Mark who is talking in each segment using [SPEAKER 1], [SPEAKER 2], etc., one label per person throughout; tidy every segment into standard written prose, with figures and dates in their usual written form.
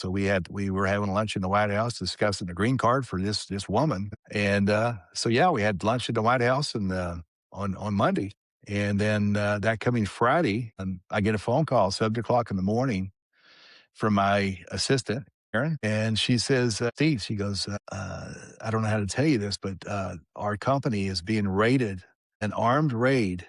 [SPEAKER 1] So we were having lunch in the White House discussing the green card for this woman. And so yeah, we had lunch at the White House and on Monday. And then that coming Friday, I get a phone call 7 o'clock in the morning from my assistant, Karen, and she says, Steve, she goes, I don't know how to tell you this, but our company is being raided, an armed raid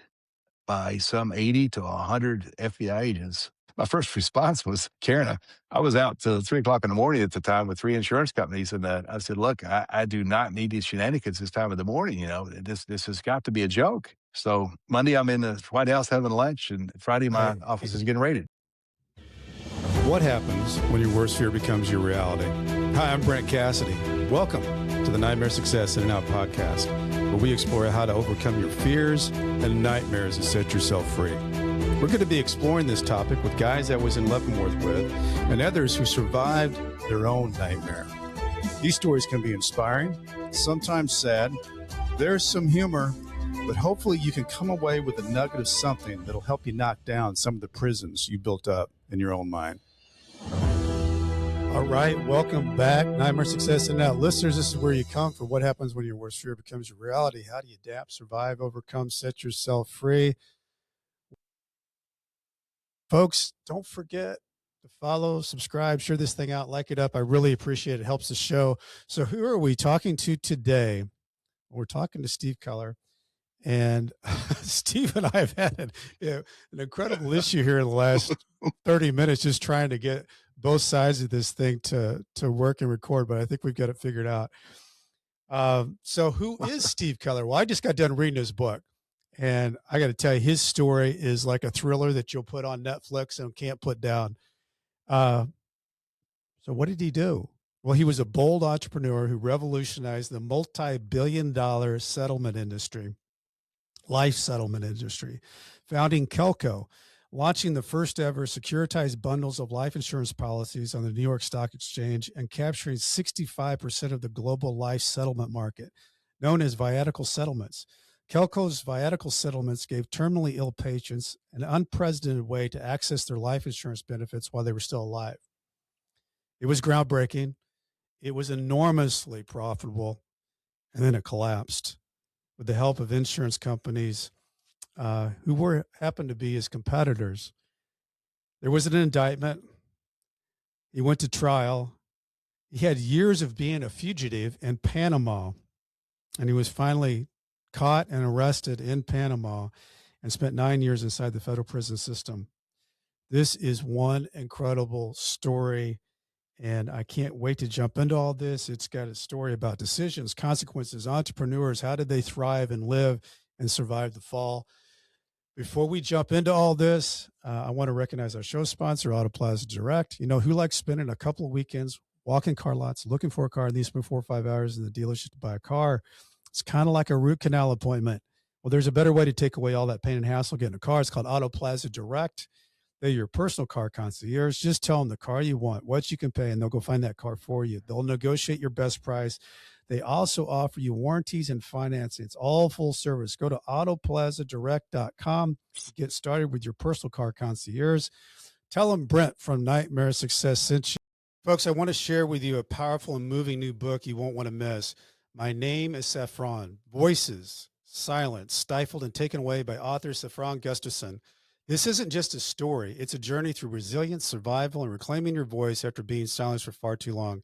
[SPEAKER 1] by some 80 to 100 FBI agents. My first response was, Karen, I was out till 3 o'clock in the morning at the time with 3 insurance companies. And I said, look, I do not need these shenanigans this time of the morning. You know, this has got to be a joke. So Monday, I'm in the White House having lunch, and Friday, my office is getting raided.
[SPEAKER 2] What happens when your worst fear becomes your reality? Hi, I'm Brent Cassity. Welcome to the Nightmare Success In and Out podcast, where we explore how to overcome your fears and nightmares and set yourself free. We're going to be exploring this topic with guys I was in Leavenworth with and others who survived their own nightmare. These stories can be inspiring, sometimes sad. There's some humor, but hopefully you can come away with a nugget of something that'll help you knock down some of the prisons you built up in your own mind. All right, welcome back. Nightmare Success and Out. Listeners, this is where you come for what happens when your worst fear becomes your reality. How do you adapt, survive, overcome, set yourself free? Folks, don't forget to follow, subscribe, share this thing out, like it up. I really appreciate it. It helps the show. So who are we talking to today? We're talking to Steve Keller. And Steve and I have had an incredible issue here in the last 30 minutes just trying to get both sides of this thing to work and record, but I think we've got it figured out. So who is Steve Keller? Well, I just got done reading his book, and I got to tell you, his story is like a thriller that you'll put on Netflix and can't put down. So what did he do? Well, he was a bold entrepreneur who revolutionized the multi-billion-dollar settlement industry. Life settlement industry, founding Kelco, launching the first ever securitized bundles of life insurance policies on the New York Stock Exchange, and capturing 65% of the global life settlement market, known as viatical settlements. Kelco's viatical settlements gave terminally ill patients an unprecedented way to access their life insurance benefits while they were still alive. It was groundbreaking. It was enormously profitable, and then it collapsed with the help of insurance companies who happened to be his competitors. There was an indictment. He went to trial. He had years of being a fugitive in Panama, and he was finally caught and arrested in Panama and spent 9 years inside the federal prison system. This is one incredible story, and I can't wait to jump into all this. It's got a story about decisions, consequences, entrepreneurs. How did they thrive and live and survive the fall? Before we jump into all this, I want to recognize our show sponsor, Auto Plaza Direct. You know, who likes spending a couple of weekends walking car lots, looking for a car, and these spend 4 or 5 hours in the dealership to buy a car? It's kind of like a root canal appointment. Well, there's a better way to take away all that pain and hassle getting a car. It's called Auto Plaza Direct. They're your personal car concierge. Just tell them the car you want, what you can pay, and they'll go find that car for you. They'll negotiate your best price. They also offer you warranties and financing. It's all full service. Go to autoplazadirect.com to get started with your personal car concierge. Tell them Brent from Nightmare Success sent you. Folks, I want to share with you a powerful and moving new book you won't want to miss. My Name is Saffron. Voices, silenced, stifled, and taken away by author Saffron Gustafson. This isn't just a story. It's a journey through resilience, survival, and reclaiming your voice after being silenced for far too long.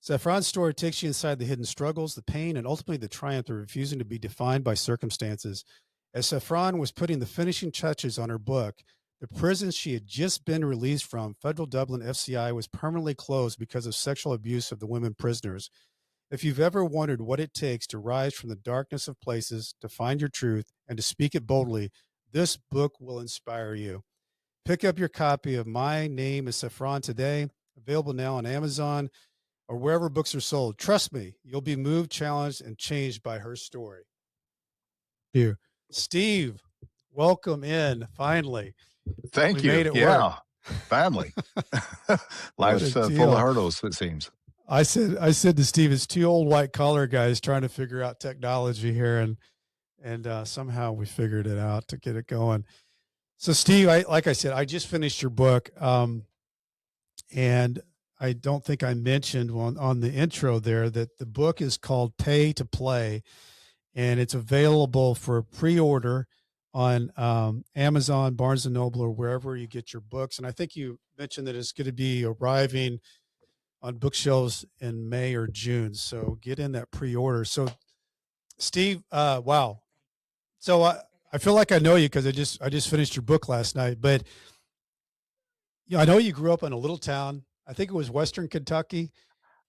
[SPEAKER 2] Saffron's story takes you inside the hidden struggles, the pain, and ultimately the triumph of refusing to be defined by circumstances. As Saffron was putting the finishing touches on her book, the prison she had just been released from, Federal Dublin FCI, was permanently closed because of sexual abuse of the women prisoners. If you've ever wondered what it takes to rise from the darkness of places, to find your truth, and to speak it boldly, this book will inspire you. Pick up your copy of My Name is Saffron today, available now on Amazon or wherever books are sold. Trust me, you'll be moved, challenged, and changed by her story. Here, Steve, welcome in, finally.
[SPEAKER 1] Thank you.
[SPEAKER 2] Made it
[SPEAKER 1] Yeah,
[SPEAKER 2] work.
[SPEAKER 1] family. Life's full of hurdles, it seems.
[SPEAKER 2] I said to Steve, it's two old white collar guys trying to figure out technology here, and somehow we figured it out to get it going. So Steve, like I said, I just finished your book, and I don't think I mentioned on the intro there that the book is called Pay to Play, and it's available for pre-order on Amazon, Barnes and Noble, or wherever you get your books. And I think you mentioned that it's going to be arriving on bookshelves in May or June. So get in that pre-order. So Steve, wow. So I feel like I know you because I just finished your book last night. But I know you grew up in a little town. I think it was Western Kentucky,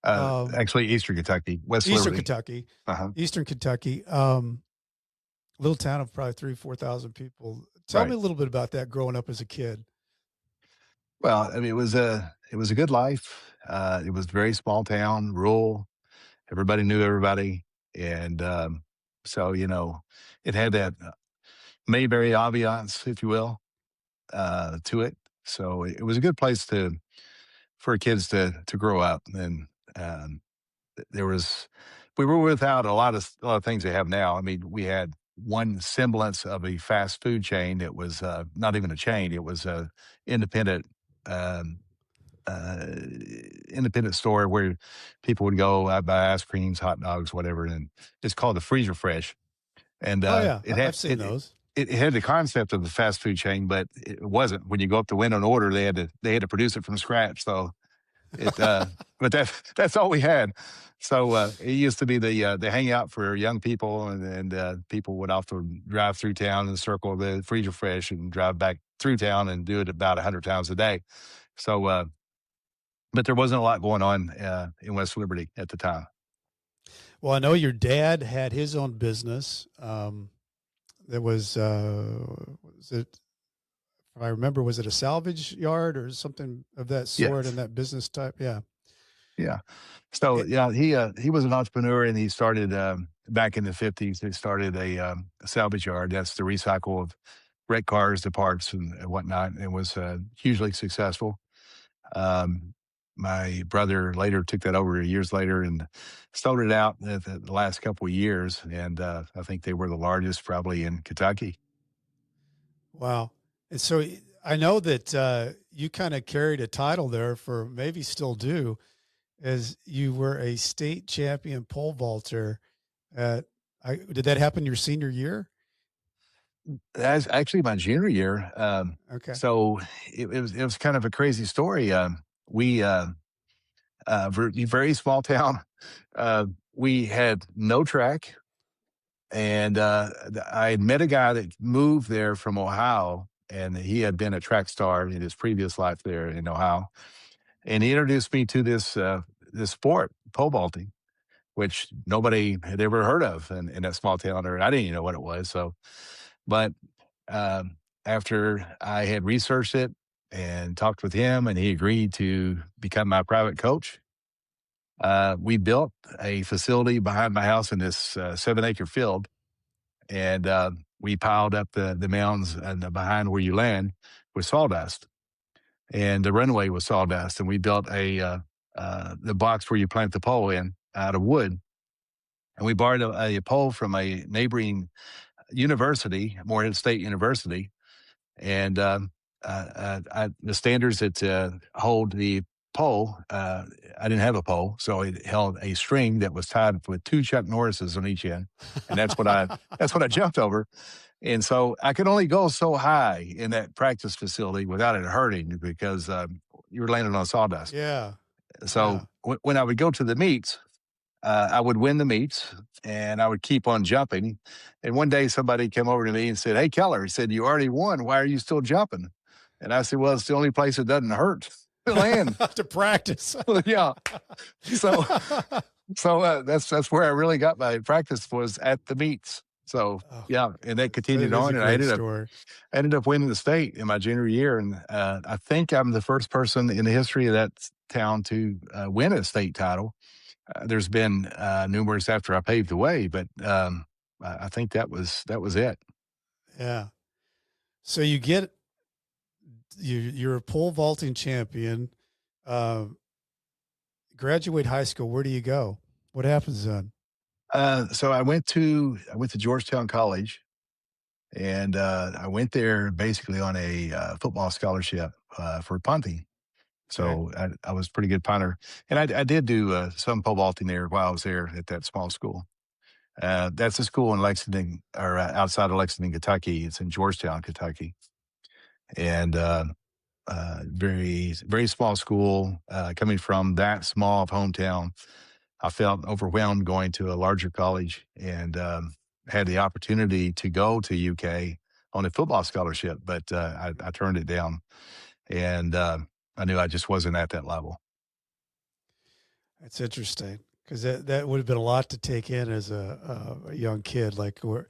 [SPEAKER 1] Actually, Eastern Kentucky, West
[SPEAKER 2] Eastern
[SPEAKER 1] Liberty.
[SPEAKER 2] Kentucky,
[SPEAKER 1] Uh-huh.
[SPEAKER 2] Eastern Kentucky. Little town of probably 3,000 to 4,000 people. Tell me
[SPEAKER 1] Right.
[SPEAKER 2] a little bit about that growing up as a kid.
[SPEAKER 1] Well, I mean, it was a good life. It was a very small town, rural. Everybody knew everybody, and so it had that Mayberry ambiance, if you will, to it. So it was a good place to for kids to grow up. And um, there was we were without a lot of things they have now. I mean, we had one semblance of a fast food chain that was not even a chain; it was a independent. Um, uh, Independent store where people would go buy ice creams, hot dogs, whatever, and it's called the Freezer Fresh. And
[SPEAKER 2] Oh yeah,
[SPEAKER 1] it had
[SPEAKER 2] I've seen those.
[SPEAKER 1] it had the concept of a fast food chain, but it wasn't. When you go up to win an order, they had to produce it from scratch. So it, but that's all we had. So it used to be the hangout for young people, and people would often drive through town and circle the Freezer Fresh and drive back through town and do it about 100 times a day. So, but there wasn't a lot going on in West Liberty at the time.
[SPEAKER 2] Well, I know your dad had his own business. There was it, if I remember, was it a salvage yard or something of that sort in
[SPEAKER 1] Yes.
[SPEAKER 2] that business type? Yeah.
[SPEAKER 1] Yeah. So
[SPEAKER 2] It,
[SPEAKER 1] yeah, he was an entrepreneur, and he started back in the 50s. He started a salvage yard. That's the recycle of wrecked cars, the parts, and whatnot. And was hugely successful. Um, my brother later took that over years later and sold it out the last couple of years. And I think they were the largest probably in Kentucky.
[SPEAKER 2] wow. And so I know that you kind of carried a title there for maybe still do, as you were a state champion pole vaulter. At did that happen your senior year?
[SPEAKER 1] That's actually my junior year.
[SPEAKER 2] Okay.
[SPEAKER 1] So it was kind of a crazy story. We very small town. We had no track, and I had met a guy that moved there from Ohio, and he had been a track star in his previous life there in Ohio, and he introduced me to this sport, pole vaulting, which nobody had ever heard of in that small town, or I didn't even know what it was. So, but after I had researched it and talked with him, and he agreed to become my private coach, we built a facility behind my house in this 7-acre field, and we piled up the mounds and behind where you land with sawdust, and the runway was sawdust, and we built the box where you plant the pole in out of wood, and we borrowed a pole from a neighboring university, Morehead State University, and the standards that hold the pole, I didn't have a pole, so it held a string that was tied with two Chuck Norrises on each end, and that's what I jumped over, and so I could only go so high in that practice facility without it hurting because you were landing on sawdust.
[SPEAKER 2] Yeah.
[SPEAKER 1] So
[SPEAKER 2] Yeah.
[SPEAKER 1] when I would go to the meets, I would win the meets, and I would keep on jumping. And one day somebody came over to me and said, "Hey, Keller," he said, "you already won. Why are you still jumping?" And I said, "Well, it's the only place that doesn't hurt to land."
[SPEAKER 2] To practice.
[SPEAKER 1] Yeah. So that's where I really got my practice was at the meets. So
[SPEAKER 2] Oh,
[SPEAKER 1] yeah, and that
[SPEAKER 2] that
[SPEAKER 1] continued
[SPEAKER 2] is a
[SPEAKER 1] on, and
[SPEAKER 2] great story.
[SPEAKER 1] I ended up winning the state in my junior year, and I think I'm the first person in the history of that town to win a state title. There's been numerous after I paved the way, but I think that was it.
[SPEAKER 2] Yeah. So you get you're a pole vaulting champion. Uh, Graduate high school. Where do you go? What happens then?
[SPEAKER 1] So I went to Georgetown College, and I went there basically on a football scholarship for punting.
[SPEAKER 2] Okay.
[SPEAKER 1] So I was a pretty good punter, and I did do some pole vaulting there while I was there at that small school. That's a school in Lexington, or outside of Lexington, Kentucky. It's in Georgetown, Kentucky, and very very small school. Coming from that small of hometown, I felt overwhelmed going to a larger college, and had the opportunity to go to UK on a football scholarship, but I turned it down, and I knew I just wasn't at that level.
[SPEAKER 2] That's interesting because that would have been a lot to take in as a young kid. Like we're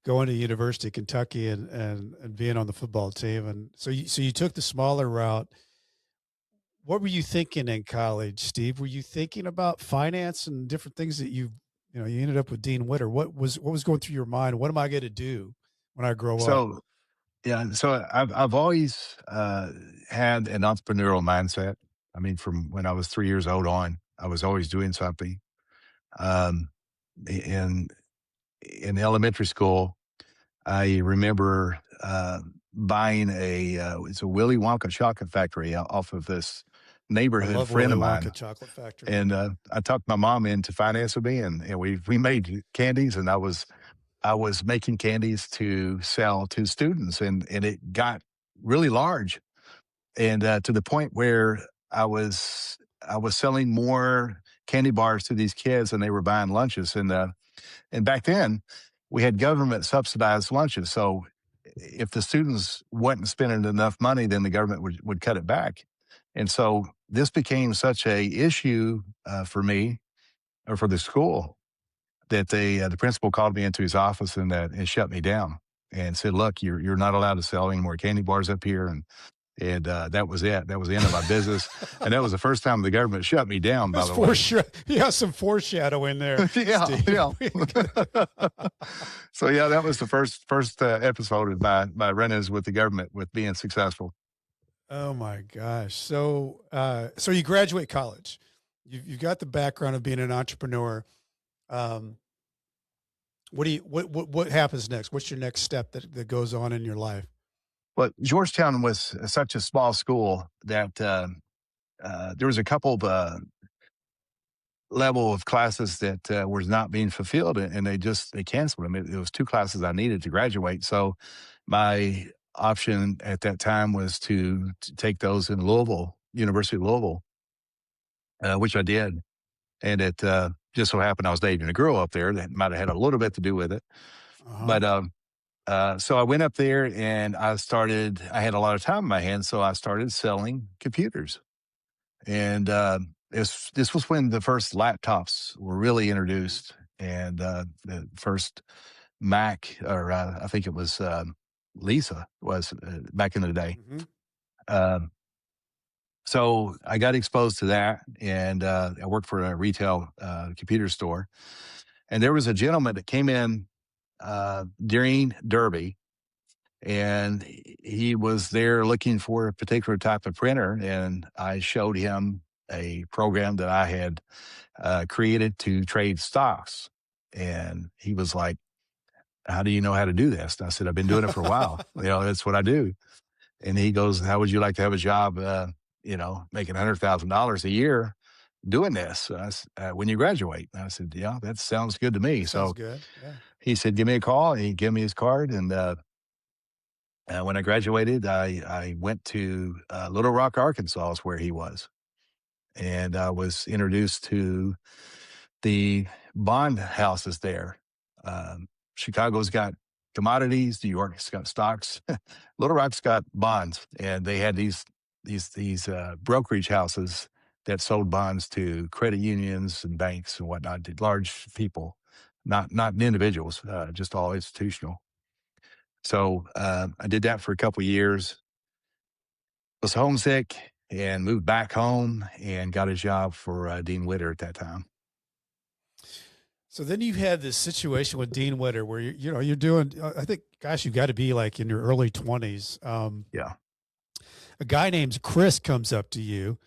[SPEAKER 2] going to University of Kentucky and being on the football team. And so you took the smaller route. What were you thinking in college, Steve? Were you thinking about finance and different things that you ended up with Dean Witter? What was going through your mind? What am I going to do when I grow up?
[SPEAKER 1] So yeah, so I've always had an entrepreneurial mindset. I mean, from when I was 3 years old on, I was always doing something. Um, in in elementary school, I remember buying it's a Willy Wonka chocolate factory off of this
[SPEAKER 2] I
[SPEAKER 1] neighborhood
[SPEAKER 2] love
[SPEAKER 1] friend
[SPEAKER 2] Willy
[SPEAKER 1] of
[SPEAKER 2] Wonka
[SPEAKER 1] mine,
[SPEAKER 2] chocolate factory.
[SPEAKER 1] and I talked my mom into finance with me, and we made candies, and I was making candies to sell to students, and it got really large, and to the point where I was I was selling more candy bars to these kids, and they were buying lunches, and back then we had government subsidized lunches, so if the students wasn't spending enough money, then the government would cut it back, and so this became such a issue for me or for the school that the principal called me into his office and shut me down and said, "Look, you're not allowed to sell any more candy bars up here." And that was it. That was the end of my business. And that was the first time the government shut me down, by
[SPEAKER 2] That's
[SPEAKER 1] the way.
[SPEAKER 2] yeah, some foreshadowing there,
[SPEAKER 1] Yeah,
[SPEAKER 2] Steve.
[SPEAKER 1] yeah. So yeah, that was the first episode of my run-ins with the government with being successful.
[SPEAKER 2] Oh my gosh. So you graduate college. You've got the background of being an entrepreneur. Um, what happens next? What's your next step that goes on in your life?
[SPEAKER 1] But Georgetown was such a small school that there was a couple of level of classes that was not being fulfilled, and they canceled them. It was two classes I needed to graduate, so my option at that time was to take those in Louisville, University of Louisville, which I did, and it just so happened I was dating a girl up there that might have had a little bit to do with it,
[SPEAKER 2] Uh-huh.
[SPEAKER 1] but so I went up there and I had a lot of time in my hands, so I started selling computers. And this was when the first laptops were really
[SPEAKER 2] Mhm.
[SPEAKER 1] introduced, and the first Mac, or I think it was Lisa, was back in the day.
[SPEAKER 2] Mhm.
[SPEAKER 1] Um, so I got exposed to that, and I worked for a retail computer store. And there was a gentleman that came in during Derby, and he was there looking for a particular type of printer, and I showed him a program that I had created to trade stocks. And he was like, "How do you know how to do this?" And I said, "I've been doing it for a while. That's what I do." And he goes, "How would you like to have a job, making $100,000 a year doing this when you graduate?" And I said, "Yeah, that sounds good to me."
[SPEAKER 2] That sounds
[SPEAKER 1] So
[SPEAKER 2] good. Yeah.
[SPEAKER 1] he said, "Give me a call." And he gave me his card. And when I graduated, I went to Little Rock, Arkansas, is where he was. And I was introduced to the bond houses there. Chicago's got commodities, New York's got stocks, Little Rock's got bonds, and they had these brokerage houses that sold bonds to credit unions and banks and whatnot, to large people, not individuals, just all institutional. So I did that for a couple of years. Was homesick and moved back home and got a job for Dean Witter at that time.
[SPEAKER 2] So then you had this situation with Dean Witter where you're doing, I think, gosh, you got to be like in your early 20s.
[SPEAKER 1] Yeah.
[SPEAKER 2] A guy named Chris comes up to you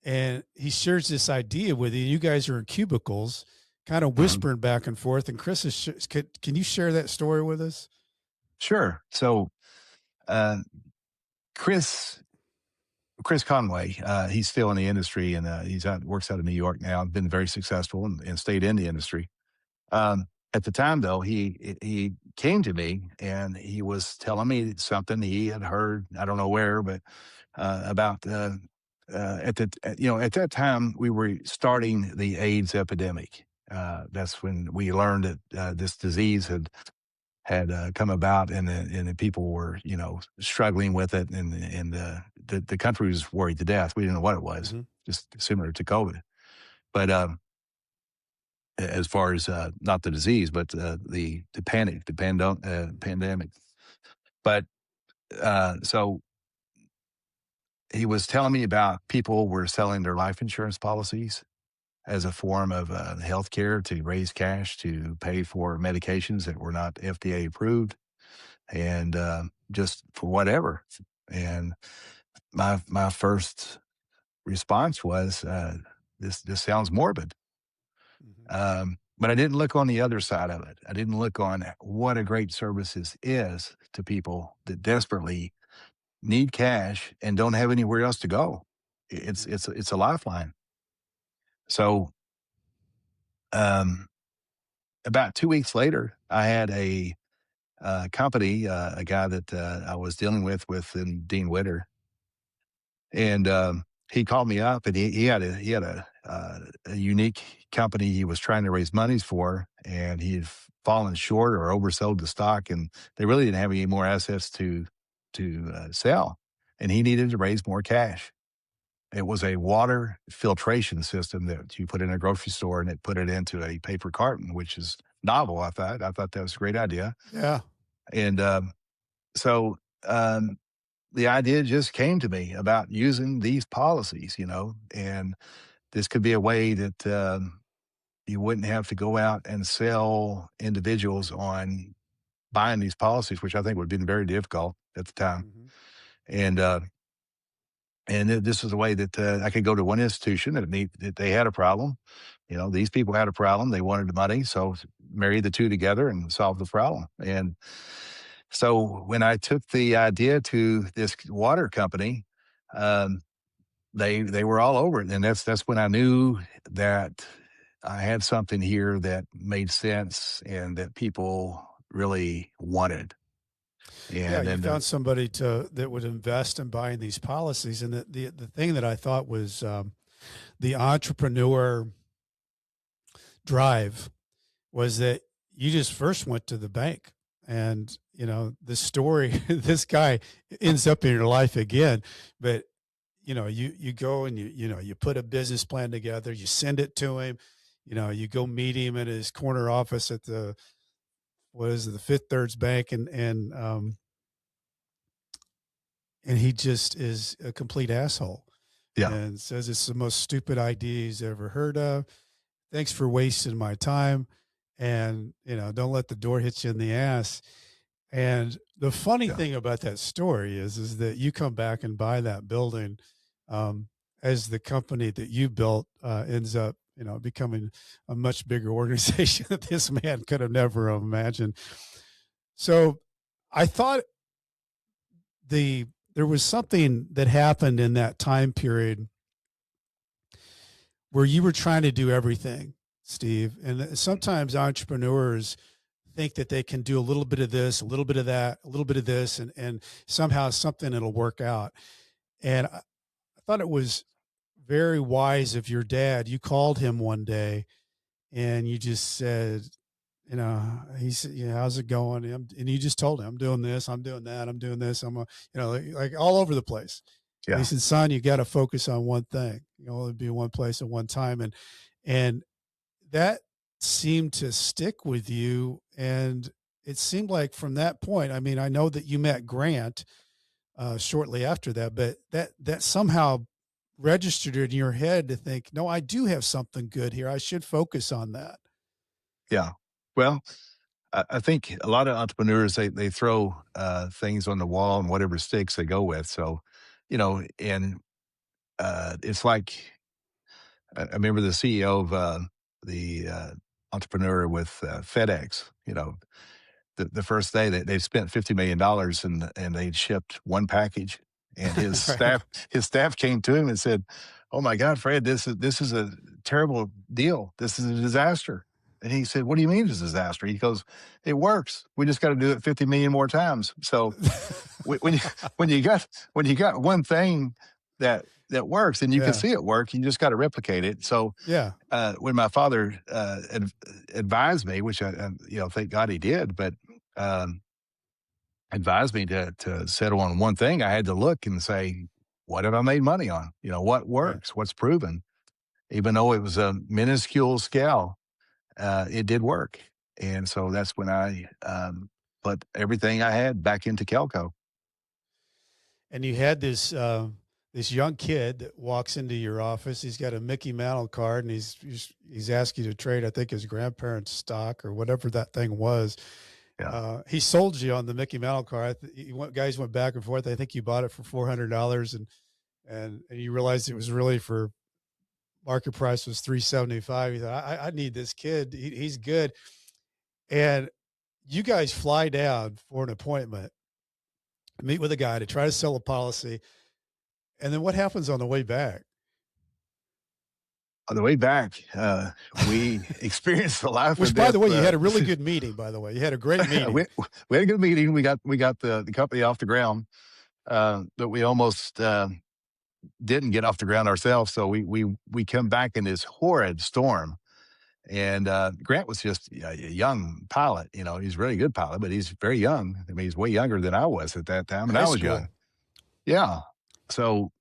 [SPEAKER 2] and he shares this idea with you. You guys are in cubicles, kind of
[SPEAKER 1] Mhm.
[SPEAKER 2] whispering back and forth. And Chris can you share that story with us?
[SPEAKER 1] Sure. So uh, Chris Chris Conway. He's still in the industry, and works out of New York now. Been very successful and stayed in the industry. At the time, though, he came to me and he was telling me something he had heard. I don't know where, but about at that time we were starting the AIDS epidemic. That's when we learned that this disease had come about, and the people were struggling with it, and the country was worried to death. We didn't know what it was,
[SPEAKER 2] Hmm.
[SPEAKER 1] just similar to COVID. But as far as not the disease, but the panic, pandemic. But so he was telling me about people were selling their life insurance policies as a form of health care to raise cash to pay for medications that were not FDA approved, and just for whatever. And my first response was, this sounds morbid.
[SPEAKER 2] Hmm.
[SPEAKER 1] But I didn't look on the other side of it. I didn't look on what a great service this is to people that desperately need cash and don't have anywhere else to go.
[SPEAKER 2] Hmm.
[SPEAKER 1] It's a lifeline. So um, about 2 weeks later, I had a company, a guy that I was dealing with Dean Witter, and he called me up, and he had a unique company he was trying to raise monies for, and he had fallen short or oversold the stock, and they really didn't have any more assets to sell, and he needed to raise more cash. It was a water filtration system that you put in a grocery store, and it put it into a paper carton, which is novel. I thought that was a great idea,
[SPEAKER 2] Yeah.
[SPEAKER 1] and so. The idea just came to me about using these policies, and this could be a way that you wouldn't have to go out and sell individuals on buying these policies, which I think would have been very difficult at the time.
[SPEAKER 2] Hmm.
[SPEAKER 1] And this was a way that I could go to one institution that they had a problem. These people had a problem. They wanted the money, so marry the two together and solve the problem. And so when I took the idea to this water company, um, they were all over it, and that's when I knew that I had something here that made sense and that people really wanted.
[SPEAKER 2] Yeah,
[SPEAKER 1] And
[SPEAKER 2] you
[SPEAKER 1] then
[SPEAKER 2] found somebody that would invest in buying these policies, and the thing that I thought was the entrepreneur drive was that you just first went to the bank, and the story this guy ends up in your life again, but you go and you put a business plan together, you send it to him, you go meet him at his corner office at the what is it, the Fifth Thirds Bank, and he just is a complete asshole
[SPEAKER 1] yeah,
[SPEAKER 2] and says it's the most stupid idea he's ever heard of. Thanks for wasting my time. And, don't let the door hit you in the ass. And the funny
[SPEAKER 1] yeah,
[SPEAKER 2] thing about that story is that you come back and buy that building, um, as the company that you built ends up, becoming a much bigger organization that this man could have never imagined. So I thought the there was something that happened in that time period where you were trying to do everything, Steve. And sometimes entrepreneurs think that they can do a little bit of this, a little bit of that, a little bit of this, and somehow something it'll work out. And I thought it was very wise of your dad. You called him one day and you just said, he said, how's it going? And you just told him, I'm doing this, I'm doing that, I'm doing this. Like all over the place. And he
[SPEAKER 1] yeah,
[SPEAKER 2] said, son, you got to focus on one thing. You can only be in one place at one time. And that seemed to stick with you. And it seemed like from that point, I mean, I know that you met Grant shortly after that, but that somehow registered in your head to think, no, I do have something good here. I should focus on that.
[SPEAKER 1] yeah. Well, I think a lot of entrepreneurs they throw things on the wall and whatever sticks they go with. So, and it's like I remember the CEO of the entrepreneur with FedEx. The first day that they spent $50 million and they'd shipped one package, and his
[SPEAKER 2] Right.
[SPEAKER 1] staff came to him and said, "Oh my God, Fred, this is a terrible deal. This is a disaster." And he said, "What do you mean it's a disaster?" He goes, "It works. We just got to do it 50 million more times." So when you when you got one thing that works and you can
[SPEAKER 2] Yeah.
[SPEAKER 1] see it work, you just got to replicate it. So
[SPEAKER 2] Yeah.
[SPEAKER 1] when my father advised me, which thank God he did, but um, advised me to settle on one thing, I had to look and say, what have I made money on? What
[SPEAKER 2] Right.
[SPEAKER 1] works? What's proven? Even though it was a minuscule scale, it did work. And so that's when I put everything I had back into Kelco.
[SPEAKER 2] And you had this young kid that walks into your office. He's got a Mickey Mantle card, and he's asked you to trade, I think, his grandparents' stock or whatever that thing was.
[SPEAKER 1] Yeah.
[SPEAKER 2] He sold you on the Mickey Mantle card. Guys went back and forth. I think you bought it for $400, and you realized it was really for market price was 375. You thought, I need this kid. He's good. And you guys fly down for an appointment, meet with a guy to try to sell a policy. And then what happens on the way back?
[SPEAKER 1] On the way back, we experienced the life
[SPEAKER 2] Which,
[SPEAKER 1] and
[SPEAKER 2] by
[SPEAKER 1] death.
[SPEAKER 2] the way, you had a really good meeting. By the way, you had a great meeting.
[SPEAKER 1] We had a good meeting. We got the company off the ground, but we almost didn't get off the ground ourselves. So we come back in this horrid storm. And Grant was just a young pilot. He's a really good pilot, but he's very young. I mean, he's way younger than I was at that time, and
[SPEAKER 2] High
[SPEAKER 1] I was young.
[SPEAKER 2] school.
[SPEAKER 1] Yeah. So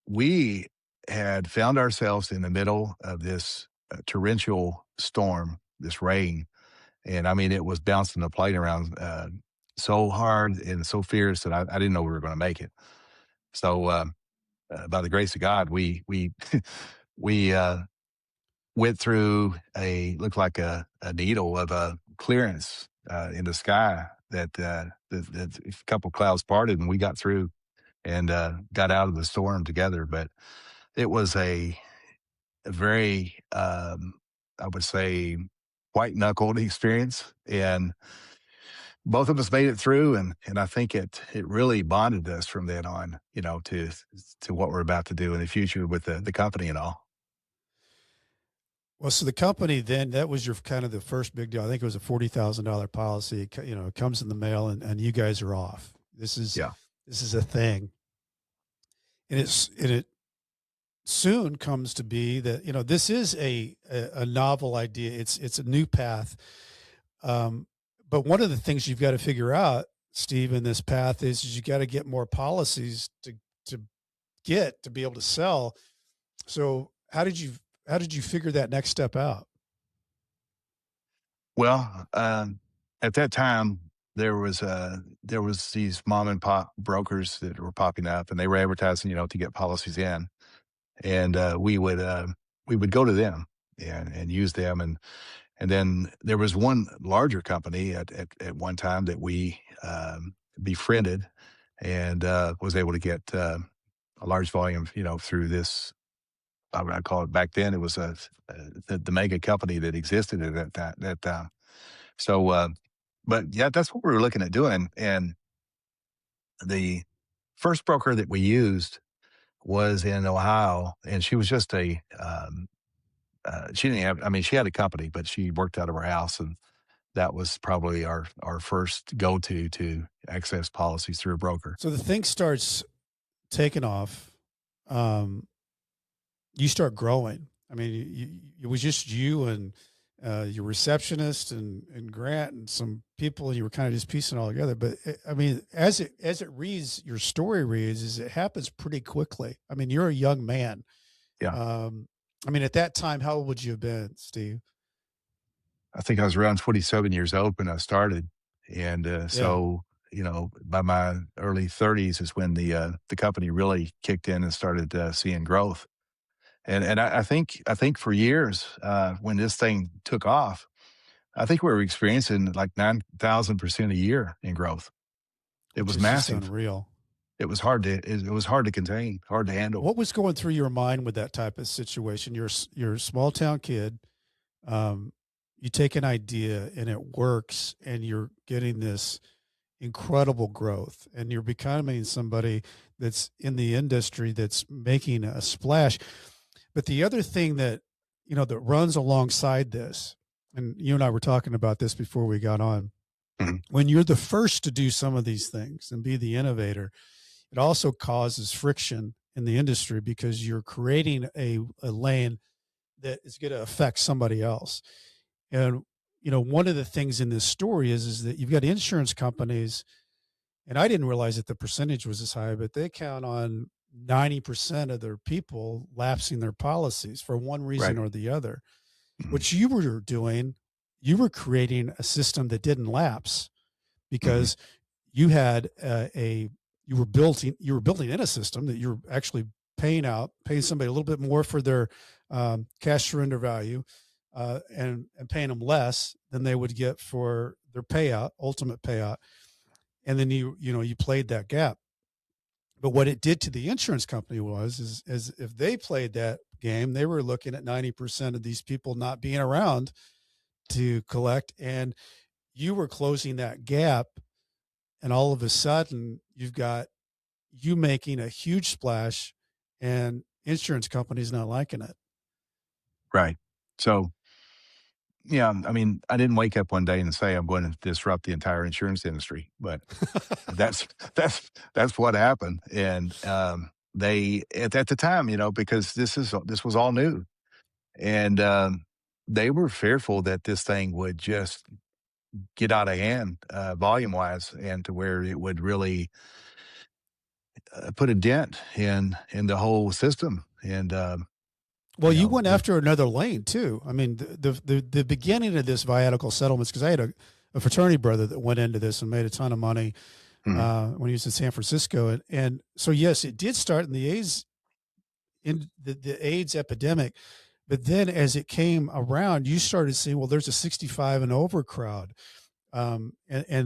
[SPEAKER 1] we had found ourselves in the middle of this torrential storm, this rain. And I mean, it was bouncing the plane around so hard and so fierce that I didn't know we were going to make it. So by the grace of God, we we went through looked like a needle of a clearance in the sky that a couple clouds parted and we got through and got out of the storm together. But it was a very, I would say, white knuckled experience, and both of us made it through. And I think it really bonded us from then on, to what we're about to do in the future with the company and all.
[SPEAKER 2] Well, so the company then, that was your kind of the first big deal. I think it was a $40,000 policy. It comes in the mail, and you guys are off.
[SPEAKER 1] Yeah.
[SPEAKER 2] This is a thing, and it soon comes to be that this is a novel idea. It's a new path. But one of the things you've got to figure out, Steve, in this path is you got to get more policies to get to be able to sell. So how did you figure that next step out?
[SPEAKER 1] Well, at that time, there was these mom and pop brokers that were popping up, and they were advertising, to get policies in, and we would go to them and use them, and then there was one larger company at one time that we befriended, and was able to get a large volume, through this. I would call it back then. It was the mega company that existed at that time. So, but yeah, that's what we were looking at doing. And the first broker that we used was in Ohio, and she was just she didn't have, I mean, she had a company, but she worked out of her house. And that was probably our first go to access policies through a broker.
[SPEAKER 2] So the thing starts taking off. Um, you start growing. I mean, it was just you and your receptionist and Grant and some people, and you were kind of just piecing it all together. But I mean, as it reads, your story reads, is it happens pretty quickly. I mean, you're a young man.
[SPEAKER 1] Yeah.
[SPEAKER 2] Um, I mean, at that time, how old would you have been, Steve?
[SPEAKER 1] I think I was around 27 years old when I started. And
[SPEAKER 2] Yeah.
[SPEAKER 1] so, by my early 30s is when the company really kicked in and started seeing growth. And I think for years, when this thing took off, I think we were experiencing like 9,000% a year in growth. It
[SPEAKER 2] Which
[SPEAKER 1] was
[SPEAKER 2] is just
[SPEAKER 1] massive.
[SPEAKER 2] unreal.
[SPEAKER 1] It was hard to contain, hard to handle.
[SPEAKER 2] What was going through your mind with that type of situation? You're a small town kid. Um, you take an idea and it works, and you're getting this incredible growth, and you're becoming somebody that's in the industry that's making a splash. But the other thing that, that runs alongside this, and you and I were talking about this before we got on,
[SPEAKER 1] Mhm.
[SPEAKER 2] when you're the first to do some of these things and be the innovator, it also causes friction in the industry because you're creating a lane that is going to affect somebody else. And one of the things in this story is that you've got insurance companies, and I didn't realize that the percentage was as high, but they count on 90% of their people lapsing their policies for one reason
[SPEAKER 1] Right.
[SPEAKER 2] or the other.
[SPEAKER 1] Mhm.
[SPEAKER 2] What you were doing, you were creating a system that didn't lapse
[SPEAKER 1] Mhm.
[SPEAKER 2] because you had you were building in a system that you're actually paying somebody a little bit more for their cash surrender value, and paying them less than they would get for their ultimate payout, and then you played that gap. But what it did to the insurance company is if they played that game, they were looking at 90% of these people not being around to collect, and you were closing that gap, and all of a sudden you've got you making a huge splash, and insurance companies not liking it.
[SPEAKER 1] Right. So, yeah, I mean, I didn't wake up one day and say I'm going to disrupt the entire insurance industry, but that's that's what happened. And they at the time, because this was all new, and they were fearful that this thing would just get out of hand, volume wise, and to where it would really put a dent in the whole system. And
[SPEAKER 2] Well,
[SPEAKER 1] you
[SPEAKER 2] you
[SPEAKER 1] know,
[SPEAKER 2] went
[SPEAKER 1] it,
[SPEAKER 2] after another lane too. I mean, the beginning of this viatical settlements, because I had a fraternity brother that went into this and made a ton of money
[SPEAKER 1] mhm,
[SPEAKER 2] when he was in San Francisco, and so yes, it did start in the AIDS epidemic, but then as it came around, you started seeing, well, there's a 65 and over crowd, and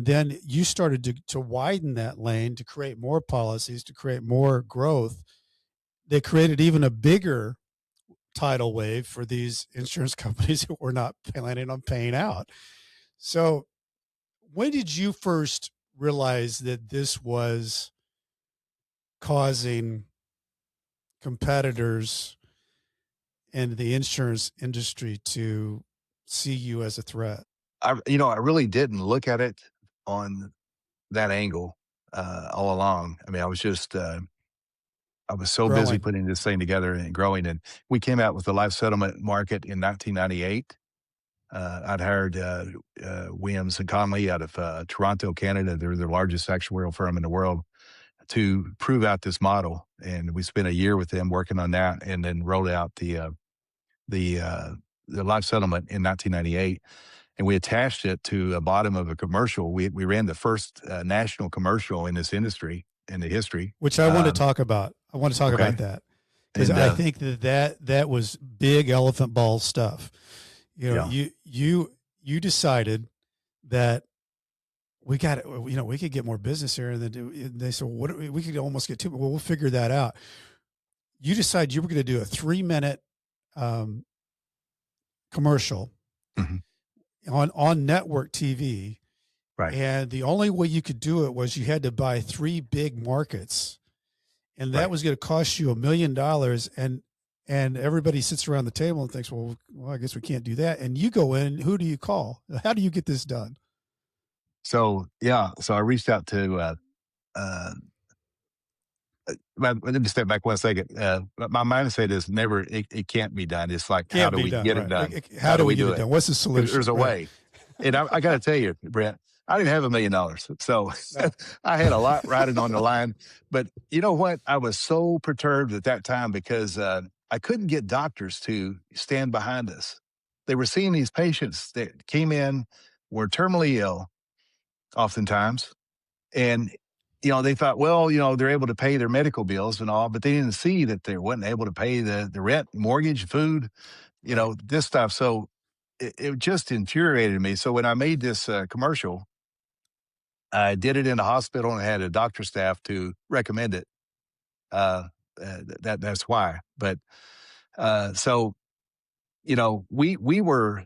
[SPEAKER 2] then you started to widen that lane to create more policies, to create more growth. They created even a bigger tidal wave for these insurance companies who were not planning on paying out. So, when did you first realize that this was causing competitors in the insurance industry to see you as a threat?
[SPEAKER 1] I really didn't look at it on that angle all along. I mean, I was so busy
[SPEAKER 2] Growing,
[SPEAKER 1] putting this thing together and growing. And we came out with the life settlement market in 1998. I'd hired Williams and Conley out of Toronto, Canada. They're the largest actuarial firm in the world to prove out this model. And we spent a year with them working on that, and then rolled out the uh, the life settlement in 1998. And we attached it to the bottom of a commercial. We ran the first national commercial in this industry in the history.
[SPEAKER 2] which I want to talk about. I want to talk
[SPEAKER 1] Okay,
[SPEAKER 2] about that because
[SPEAKER 1] and
[SPEAKER 2] I think that was big elephant ball stuff.
[SPEAKER 1] yeah,
[SPEAKER 2] You decided that we got it. We could get more business here, and then they said, well, we could almost get two. Well, we'll figure that out. You decided you were going to do a 3 minute um, commercial
[SPEAKER 1] mhm,
[SPEAKER 2] on network TV,
[SPEAKER 1] right,
[SPEAKER 2] and the only way you could do it was you had to buy three big markets, and that
[SPEAKER 1] right.
[SPEAKER 2] was going to cost you $1 million. And everybody sits around the table and thinks, well, I guess we can't do that. And you go in. Who do you call? How do you get this done?
[SPEAKER 1] So yeah, so I reached out to. Uh, let me step back one second. My mindset is never. It can't be done. It's like, how
[SPEAKER 2] Can't
[SPEAKER 1] do
[SPEAKER 2] be
[SPEAKER 1] we
[SPEAKER 2] done,
[SPEAKER 1] get it
[SPEAKER 2] right?
[SPEAKER 1] done?
[SPEAKER 2] How
[SPEAKER 1] How do
[SPEAKER 2] do we
[SPEAKER 1] we
[SPEAKER 2] get
[SPEAKER 1] do
[SPEAKER 2] it
[SPEAKER 1] it?
[SPEAKER 2] done? What's the
[SPEAKER 1] There's
[SPEAKER 2] solution?
[SPEAKER 1] a
[SPEAKER 2] Right.
[SPEAKER 1] way. And I got to tell you, Brent, I didn't have $1 million, so
[SPEAKER 2] No.
[SPEAKER 1] I had a lot riding on the line. But you know what? I was so perturbed at that time because I couldn't get doctors to stand behind us. They were seeing these patients that came in, were terminally ill, oftentimes, and they thought, well, they're able to pay their medical bills and all, but they didn't see that they weren't able to pay the rent, mortgage, food,
[SPEAKER 2] Right.
[SPEAKER 1] this stuff. So it just infuriated me. So when I made this commercial, I did it in a hospital and had a doctor staff to recommend it. Uh, that's why. But so we were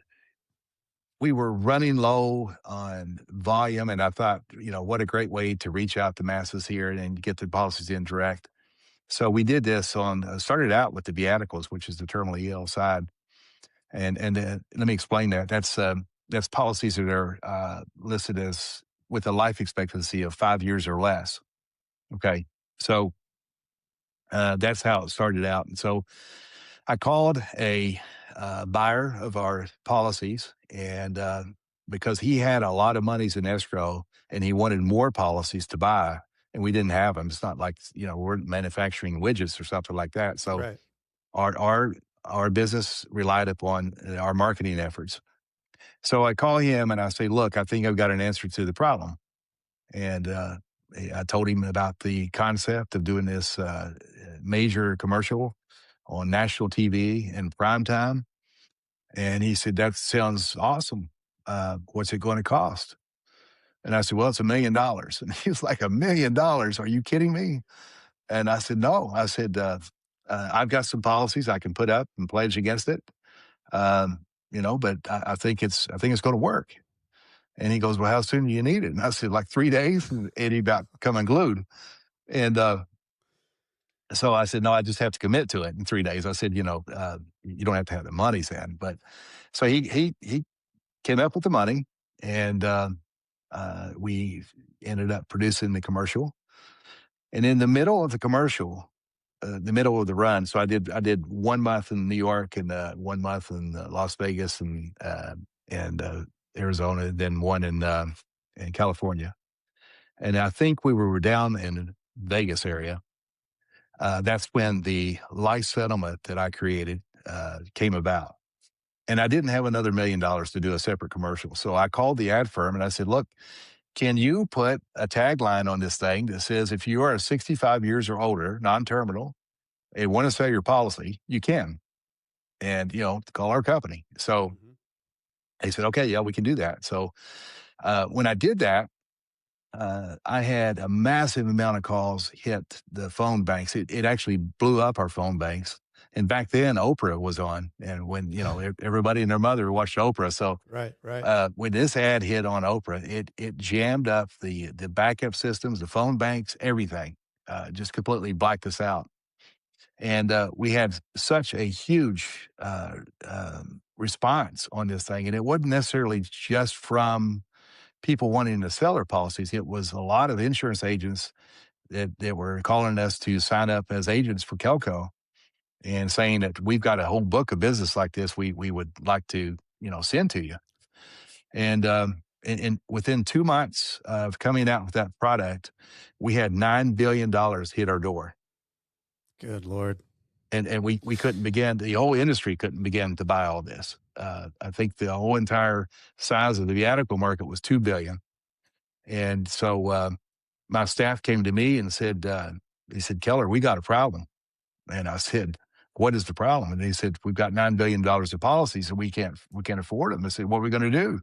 [SPEAKER 1] we were running low on volume, and I thought, what a great way to reach out to masses here and get the policies in direct. So we did this on started out with the viaticals, which is the terminally ill side, and let me explain that. That's policies that are listed as with a life expectancy of 5 years or less. Okay, so that's how it started out, and so I called a buyer of our policies, and because he had a lot of monies in escrow and he wanted more policies to buy, and we didn't have them. It's not like we're manufacturing widgets or something like that. So
[SPEAKER 2] Right.
[SPEAKER 1] our our our business relied upon our marketing efforts. So I call him and I say, "Look, I think I've got an answer to the problem." And I told him about the concept of doing this major commercial on national TV in prime time. And he said, "That sounds awesome. What's it going to cost?" And I said, "Well, it's $1 million." And he was like, $1 million? Are you kidding me? And I said, "No." I said, "I've got some policies I can put up and pledge against it. But I think it's going to work." And he goes, "Well, how soon do you need it?" And I said, "Like 3 days." And he about come unglued. And so I said, "No, I just have to commit to it in 3 days." I said, "You don't have to have the money, then." But so he came up with the money, and we ended up producing the commercial. And in the middle of the commercial, the middle of the run, so I did 1 month in New York and 1 month in Las Vegas and Arizona, then one in California. And I think we were down in the Vegas area. That's when the life settlement that I created came about. And I didn't have another $1 million to do a separate commercial. So I called the ad firm and I said, "Look, can you put a tagline on this thing that says, if you are 65 years or older, non terminal, and want to sell your policy, you can. And, call our company." So
[SPEAKER 2] Hmm.
[SPEAKER 1] they said, "Okay, yeah, we can do that." So when I did that, I had a massive amount of calls hit the phone banks. It actually blew up our phone banks. And back then, Oprah was on, and when everybody and their mother watched Oprah. So
[SPEAKER 2] Right. Right.
[SPEAKER 1] when this ad hit on Oprah, it jammed up the backup systems, the phone banks, everything. Just completely blacked us out. And we had such a huge response on this thing, and it wasn't necessarily just from people wanting to sell their policies. It was a lot of insurance agents that were calling us to sign up as agents for Kelco and saying that we've got a whole book of business like this we would like to send to you. And within 2 months of coming out with that product, we had $9 billion hit our door.
[SPEAKER 2] Good Lord.
[SPEAKER 1] And we couldn't begin, the whole industry couldn't begin to buy all this. I think the whole entire size of the viatical market was 2 billion. And so my staff came to me and said, he said, "Keller, we got a problem." And I said, "What is the problem?" And they said, "We've got $9 billion of policies and we can't afford them." I said, "What are we going to do?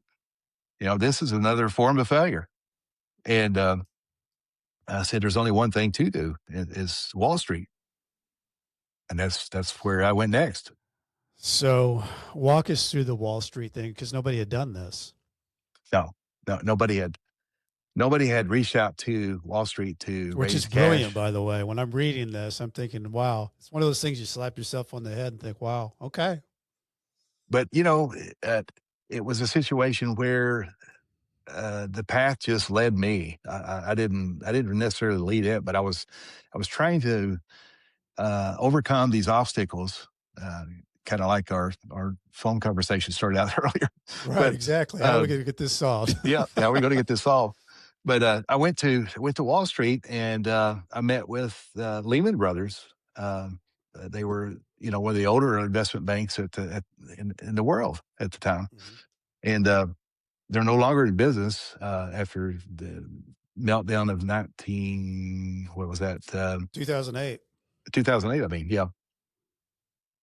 [SPEAKER 1] This is another form of failure." And I said, "There's only one thing to do is Wall Street." And that's where I went next.
[SPEAKER 2] So walk us through the Wall Street thing because nobody had done this,
[SPEAKER 1] No, no, nobody had reached out to Wall Street to
[SPEAKER 2] which is
[SPEAKER 1] raise
[SPEAKER 2] brilliant,
[SPEAKER 1] cash.
[SPEAKER 2] by the way. When I'm reading this, I'm thinking, wow, it's one of those things you slap yourself on the head and think, wow, okay.
[SPEAKER 1] But uh, it was a situation where the path just led me. I didn't necessarily lead it, but I was trying to overcome these obstacles, uh, kind of like our phone conversation started out earlier.
[SPEAKER 2] Right,
[SPEAKER 1] But
[SPEAKER 2] exactly. How are we
[SPEAKER 1] uh,
[SPEAKER 2] going to get this solved?
[SPEAKER 1] yeah, how are we going to get this solved? But I went to Wall Street and I met with Lehman Brothers. They were one of the older investment banks in the world at the time,
[SPEAKER 2] Mhm.
[SPEAKER 1] and they're no longer in business after the meltdown of 19 what was that
[SPEAKER 2] 2008.
[SPEAKER 1] 2008. I mean, yeah.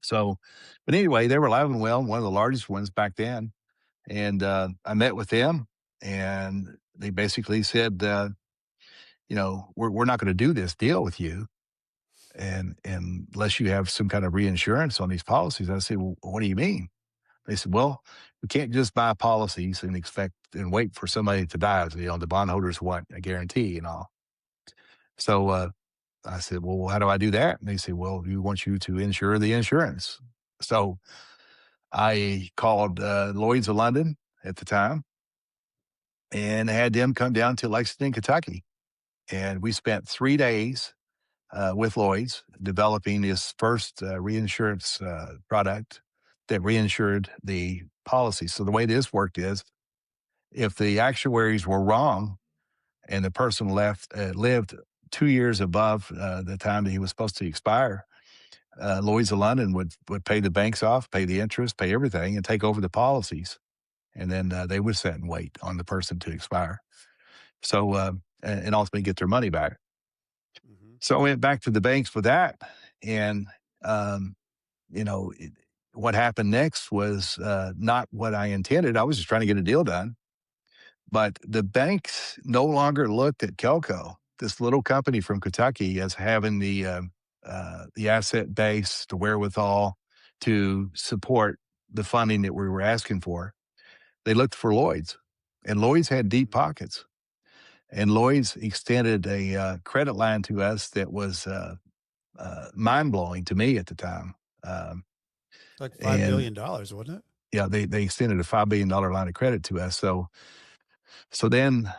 [SPEAKER 1] So, but anyway, they were alive and well, one of the largest ones back then. And I met with them, and they basically said, we're not going to do this deal with you, and unless you have some kind of reinsurance on these policies. I said, "Well, what do you mean?" They said, well, we can't just buy policies and expect and wait for somebody to die. The bondholders want a guarantee and all. So I said, well, how do I do that? And they said, well, we want you to insure the insurance. So I called Lloyd's of London at the time and had them come down to Lexington, Kentucky. And we spent 3 days with Lloyd's developing this first reinsurance product that reinsured the policy. So the way this worked is if the actuaries were wrong and the person lived 2 years above the time that he was supposed to expire, Lloyd's of London would pay the banks off, pay the interest, pay everything, and take over the policies. And then they would sit and wait on the person to expire. So, and ultimately get their money back.
[SPEAKER 2] Hmm.
[SPEAKER 1] So I went back to the banks for that. And, um, you know, what happened next was not what I intended. I was just trying to get a deal done. But the banks no longer looked at Kelco, this little company from Kentucky, as having the asset base, the wherewithal to support the funding that we were asking for. They looked for Lloyd's, and Lloyd's had deep pockets. And Lloyd's extended a credit line to us that was mind blowing to me at the time. Um,
[SPEAKER 2] It's like
[SPEAKER 1] and
[SPEAKER 2] $5 billion, wasn't it?
[SPEAKER 1] yeah, they extended a $5 billion line of credit to us. So then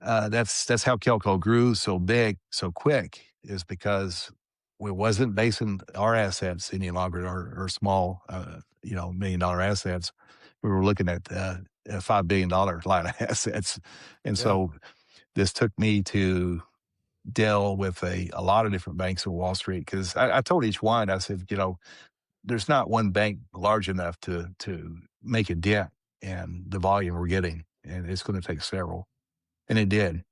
[SPEAKER 1] that's how Kelco grew so big so quick, is because we wasn't basing our assets any longer, or small, $1 million assets. We were looking at a $5 billion line of assets, and
[SPEAKER 2] Yeah.
[SPEAKER 1] so this took me to deal with a lot of different banks on Wall Street, because I told each one, I said, there's not one bank large enough to make a dent in the volume we're getting, and it's going to take several, and it did.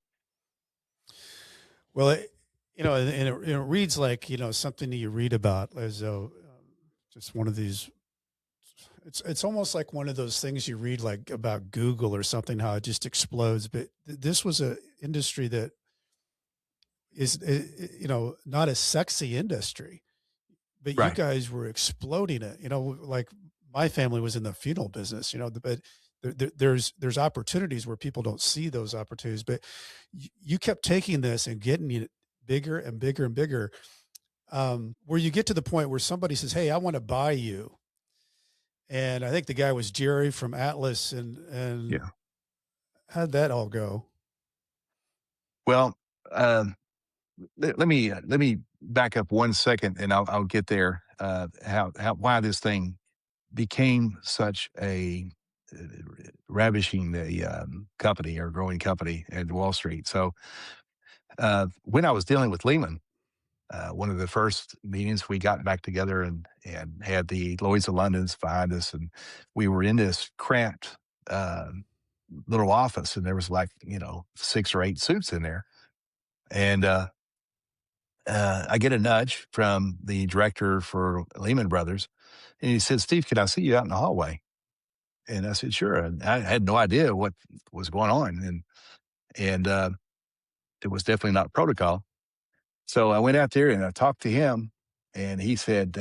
[SPEAKER 2] Well, and it reads like, something that you read about as though just one of these. It's almost like one of those things you read like about Google or something, how it just explodes. But this was a industry that is, not a sexy industry, but you
[SPEAKER 1] Right.
[SPEAKER 2] guys were exploding it. Like my family was in the funeral business, but there's opportunities where people don't see those opportunities, but you kept taking this and getting it bigger and bigger and bigger. Where you get to the point where somebody says, "Hey, I want to buy you," and I think the guy was Jerry from Atlas, and
[SPEAKER 1] Yeah.
[SPEAKER 2] how'd that all go?
[SPEAKER 1] Well, um, let me back up 1 second, and I'll get there. How why this thing became such a uh, ravishing company, or growing company at Wall Street. So when I was dealing with Lehman, one of the first meetings, we got back together and had the Lloyd's of London's find us, and we were in this cramped little office, and there was like 6 or 8 suits in there, and I get a nudge from the director for Lehman Brothers, and he said, "Steve, can I see you out in the hallway?" And I said, "Sure." And I had no idea what was going on, and it was definitely not protocol. So I went out there and I talked to him, and he said,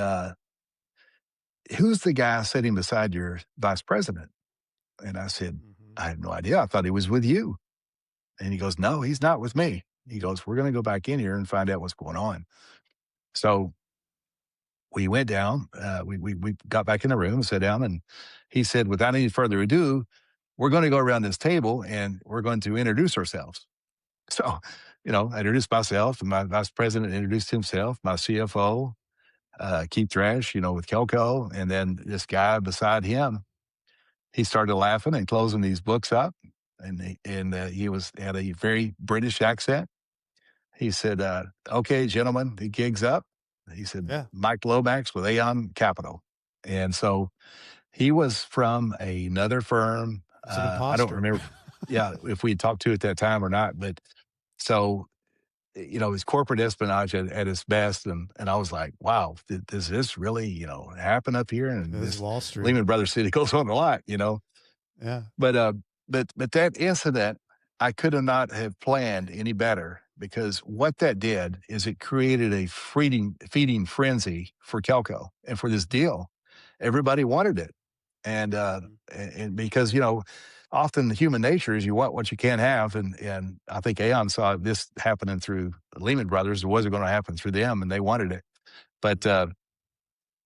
[SPEAKER 1] "Who's the guy sitting beside your vice president?" And I said,
[SPEAKER 2] Hmm.
[SPEAKER 1] "I have no idea. I thought he was with you." And he goes, "No, he's not with me." He goes, "We're going to go back in here and find out what's going on." So we went down, we got back in the room, sat down, and he said, "Without any further ado, we're going to go around this table and we're going to introduce ourselves." So, I introduced myself, and my vice president introduced himself, my CFO, Keith Trash, with Kelco, and then this guy beside him, he started laughing and closing these books up, and he had a very British accent. He said, "Okay, gentlemen, the gig's up." He said,
[SPEAKER 2] Yeah,
[SPEAKER 1] "Mike Lomax with Aon Capital." And so he was from another firm.
[SPEAKER 2] he's an
[SPEAKER 1] I don't
[SPEAKER 2] imposter.
[SPEAKER 1] remember, yeah, if we talked to at that time or not, but so, it's corporate espionage at its best. And I was like, wow, does this really, happen up here? And
[SPEAKER 2] This is
[SPEAKER 1] this
[SPEAKER 2] Wall Street.
[SPEAKER 1] Lehman Brothers city goes on a lot.
[SPEAKER 2] Yeah.
[SPEAKER 1] But, but that incident, I could have not have planned any better, because what that did is it created a feeding frenzy for Kelco and for this deal. Everybody wanted it. And,
[SPEAKER 2] Mhm.
[SPEAKER 1] and because, often human nature is you want what you can't have. And I think Aon saw this happening through Lehman Brothers. It wasn't going to happen through them and they wanted it. But,
[SPEAKER 2] Mhm.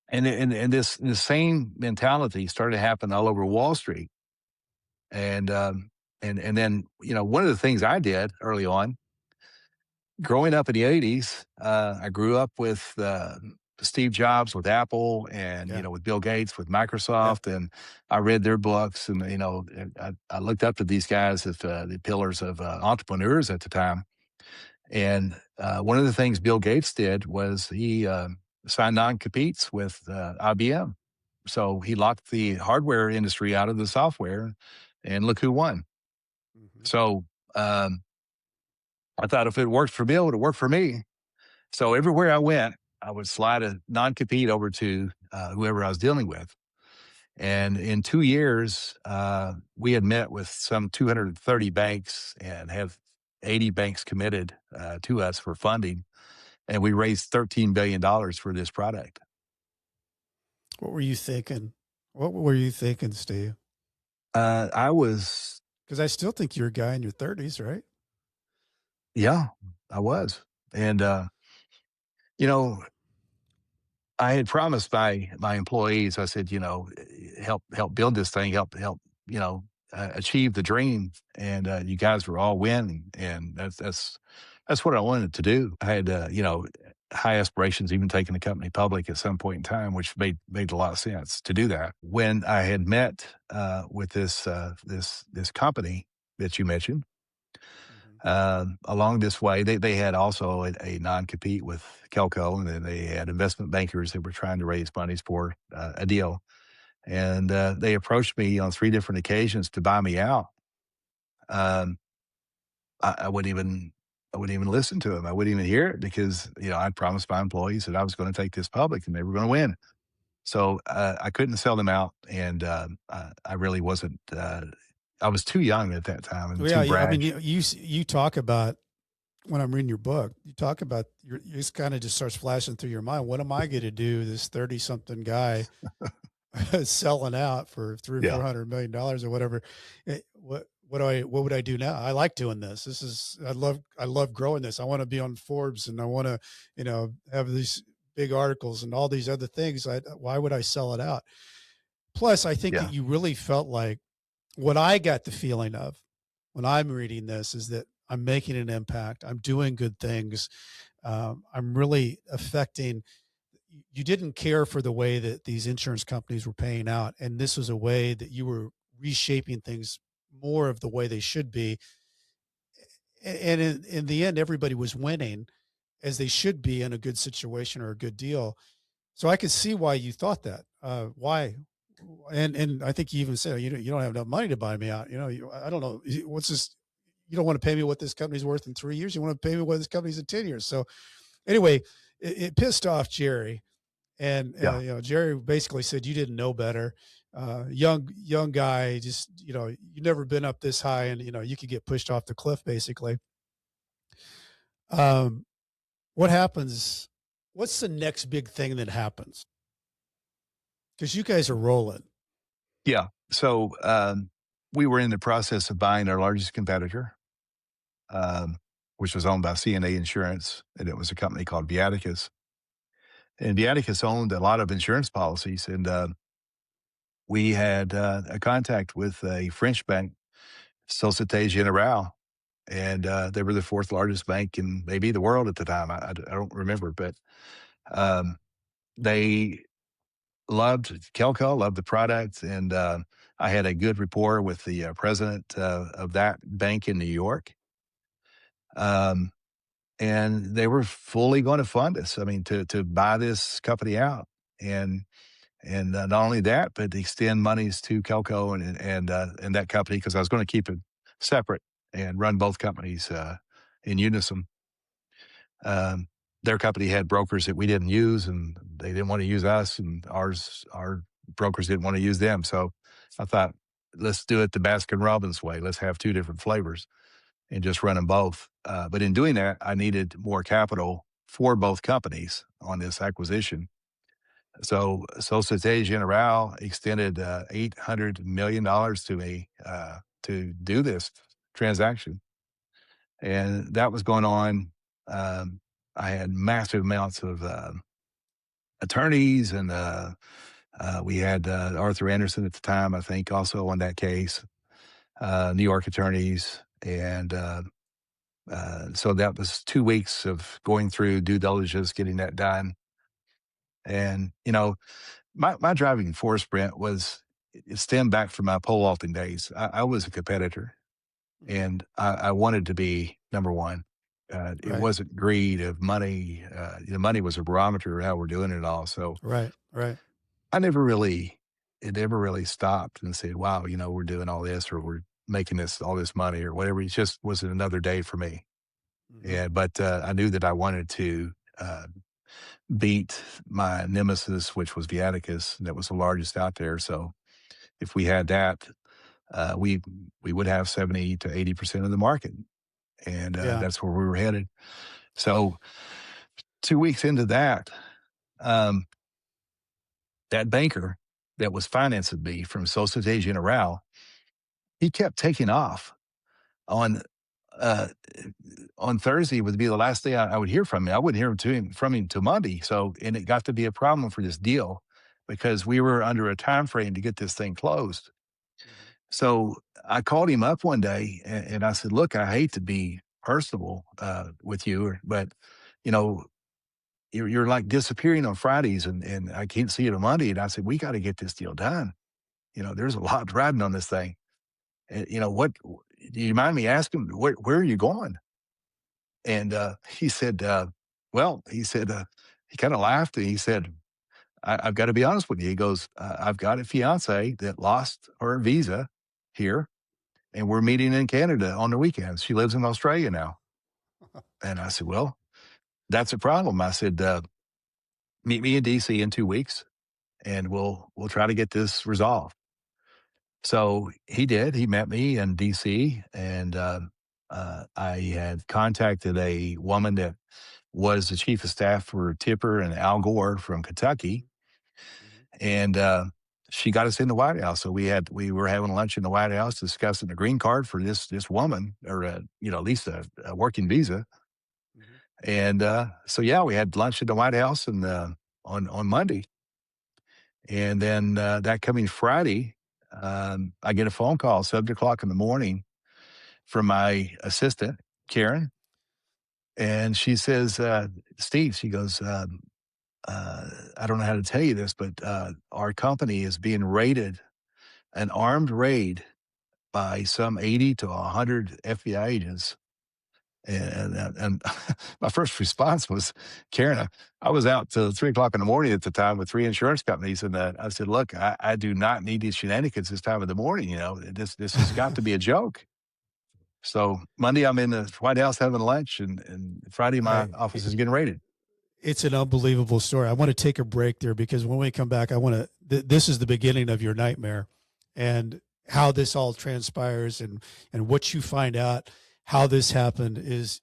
[SPEAKER 1] and this same mentality started to happen all over Wall Street. And, and then, one of the things I did early on, growing up in the 80s, I grew up with Steve Jobs with Apple and,
[SPEAKER 2] Yeah.
[SPEAKER 1] with Bill Gates with
[SPEAKER 2] Yeah.
[SPEAKER 1] Microsoft. And I read their books and, and I looked up to these guys as the pillars of entrepreneurs at the time. And one of the things Bill Gates did was he signed non competes with IBM. So he locked the hardware industry out of the software, and look who won.
[SPEAKER 2] Mhm.
[SPEAKER 1] So I thought if it worked for Bill, it would work for me. So everywhere I went, I would slide a non compete over to whoever I was dealing with. And in 2 years, we had met with some 230 banks and have 80 banks committed to us for funding. And we raised $13 billion for this product.
[SPEAKER 2] What were you thinking? What were you thinking, Steve?
[SPEAKER 1] I was,
[SPEAKER 2] Because I still think you're a guy in your 30s, right?
[SPEAKER 1] yeah, I was. And, you know, I had promised my employees, I said, help build this thing, help, achieve the dream. And you guys were all winning. And that's what I wanted to do. I had, high aspirations, even taking the company public at some point in time, which made a lot of sense to do that. When I had met with this company that you mentioned,
[SPEAKER 2] Mhm.
[SPEAKER 1] along this way, they had also a non compete with Kelco, and then they had investment bankers that were trying to raise monies for a deal. And they approached me on three different occasions to buy me out. Um, I wouldn't even. I wouldn't even listen to them. I wouldn't even hear it because I'd promised my employees that I was going to take this public and they were going to win. So I couldn't sell them out, and I really wasn't. I was too young at that time and
[SPEAKER 2] Well, yeah,
[SPEAKER 1] too
[SPEAKER 2] I mean,
[SPEAKER 1] brash.
[SPEAKER 2] you talk about when I'm reading your book, you talk about you just kind of just starts flashing through your mind. What am I going to do? This 30 something guy selling out for three or
[SPEAKER 1] Yeah,
[SPEAKER 2] $400 million or whatever. What would I do now? I like doing this. I love growing this. I want to be on Forbes and I want to, have these big articles and all these other things. Why would I sell it out? Plus, I think that
[SPEAKER 1] yeah,
[SPEAKER 2] you really felt like what I got the feeling of when I'm reading this is that I'm making an impact. I'm doing good things. I'm really affecting. You didn't care for the way that these insurance companies were paying out, and this was a way that you were reshaping things more of the way they should be. And in the end, everybody was winning as they should be in a good situation or a good deal. So I could see why you thought that. Why? And I think you even said, you don't have enough money to buy me out. I don't know what's this. You don't want to pay me what this company's worth in 3 years. You want to pay me what this company's in 10 years. So anyway, it pissed off Jerry, and
[SPEAKER 1] yeah.
[SPEAKER 2] Jerry basically said you didn't know better. Young guy, just you've never been up this high, and you could get pushed off the cliff basically. Um, what happens? What's the next big thing that happens? Because you guys are rolling.
[SPEAKER 1] Yeah. So we were in the process of buying our largest competitor, which was owned by CNA Insurance, and it was a company called Viaticus. And Viaticus owned a lot of insurance policies, and we had a contact with a French bank, Societe Generale, and they were the fourth largest bank in maybe the world at the time. I don't remember, but um, they loved Kelco, loved the product, and I had a good rapport with the president of that bank in New York. Um, and they were fully going to fund us. I mean, to buy this company out, and not only that, but extend monies to Kelco and that company because I was going to keep it separate and run both companies in unison. Um, their company had brokers that we didn't use, and they didn't want to use us, and our brokers didn't want to use them. So I thought, let's do it the Baskin Robbins way. Let's have two different flavors and just run them both. But in doing that, I needed more capital for both companies on this acquisition. So Societe Generale extended $800 million to me to do this transaction, and that was going on. Um, I had massive amounts of attorneys, and we had Arthur Anderson at the time, I think, also on that case, New York attorneys, and so that was 2 weeks of going through due diligence, getting that done. And my driving force, Brent, it stemmed back from my pole vaulting days. I was a competitor,
[SPEAKER 2] Mhm.
[SPEAKER 1] and I wanted to be number one. It
[SPEAKER 2] Right.
[SPEAKER 1] wasn't greed of money. The money was a barometer of how we're doing it all. So
[SPEAKER 2] Right. Right.
[SPEAKER 1] I never really, it never really stopped and said, "Wow, we're doing all this, or we're making this all this money, or whatever." It just was another day for me.
[SPEAKER 2] Mhm.
[SPEAKER 1] Yeah, but I knew that I wanted to uh, beat my nemesis, which was Viaticus. That was the largest out there. So if we had that, we would have 70 to 80% of the market, and
[SPEAKER 2] Yeah.
[SPEAKER 1] that's where we were headed. So 2 weeks into that, um, that banker that was financing me from Societe Generale, he kept taking off on uh, on Thursday would be the last day I would hear from him. I wouldn't hear from him till Monday. So, and it got to be a problem for this deal because we were under a time frame to get this thing closed.
[SPEAKER 2] Mhm.
[SPEAKER 1] So I called him up one day and I said, "Look, I hate to be personable with you, but you know, you're like disappearing on Fridays, and I can't see you on Monday." And I said, "We got to get this deal done. There's a lot riding on this thing. And, what? Do you mind me asking where are you going?" And he said, "Well," he said, he kind of laughed and he said, I've got to be honest with you." He goes, "I've got a fiance that lost her visa here, and we're meeting in Canada on the weekends. She lives in Australia now." And I said, "Well, that's a problem." I said, "Meet me in DC in 2 weeks, and we'll try to get this resolved." So he did. He met me in DC, and I had contacted a woman that was the chief of staff for Tipper and Al Gore from Kentucky,
[SPEAKER 2] Mhm. Mhm.
[SPEAKER 1] and she got us in the White House. So we were having lunch in the White House discussing the green card for this woman, or at least a working visa.
[SPEAKER 2] Mhm.
[SPEAKER 1] And so yeah, we had lunch at the White House and on Monday, and then that coming Friday, I get a phone call 7 o'clock in the morning from my assistant Karen, and she says, "Steve," she goes, "I don't know how to tell you this, but our company is being raided, an armed raid by some 80 to 100 FBI agents." And my first response was, "Karen, I was out till 3 o'clock in the morning at the time with three insurance companies." And I said, "Look, I do not need these shenanigans this time of the morning. This has got to be a joke." So Monday, I'm in the White House having lunch, and Friday, my office is getting raided.
[SPEAKER 2] It's an unbelievable story. I want to take a break there because when we come back, I want to. This is the beginning of your nightmare, and how this all transpires, and what you find out how this happened is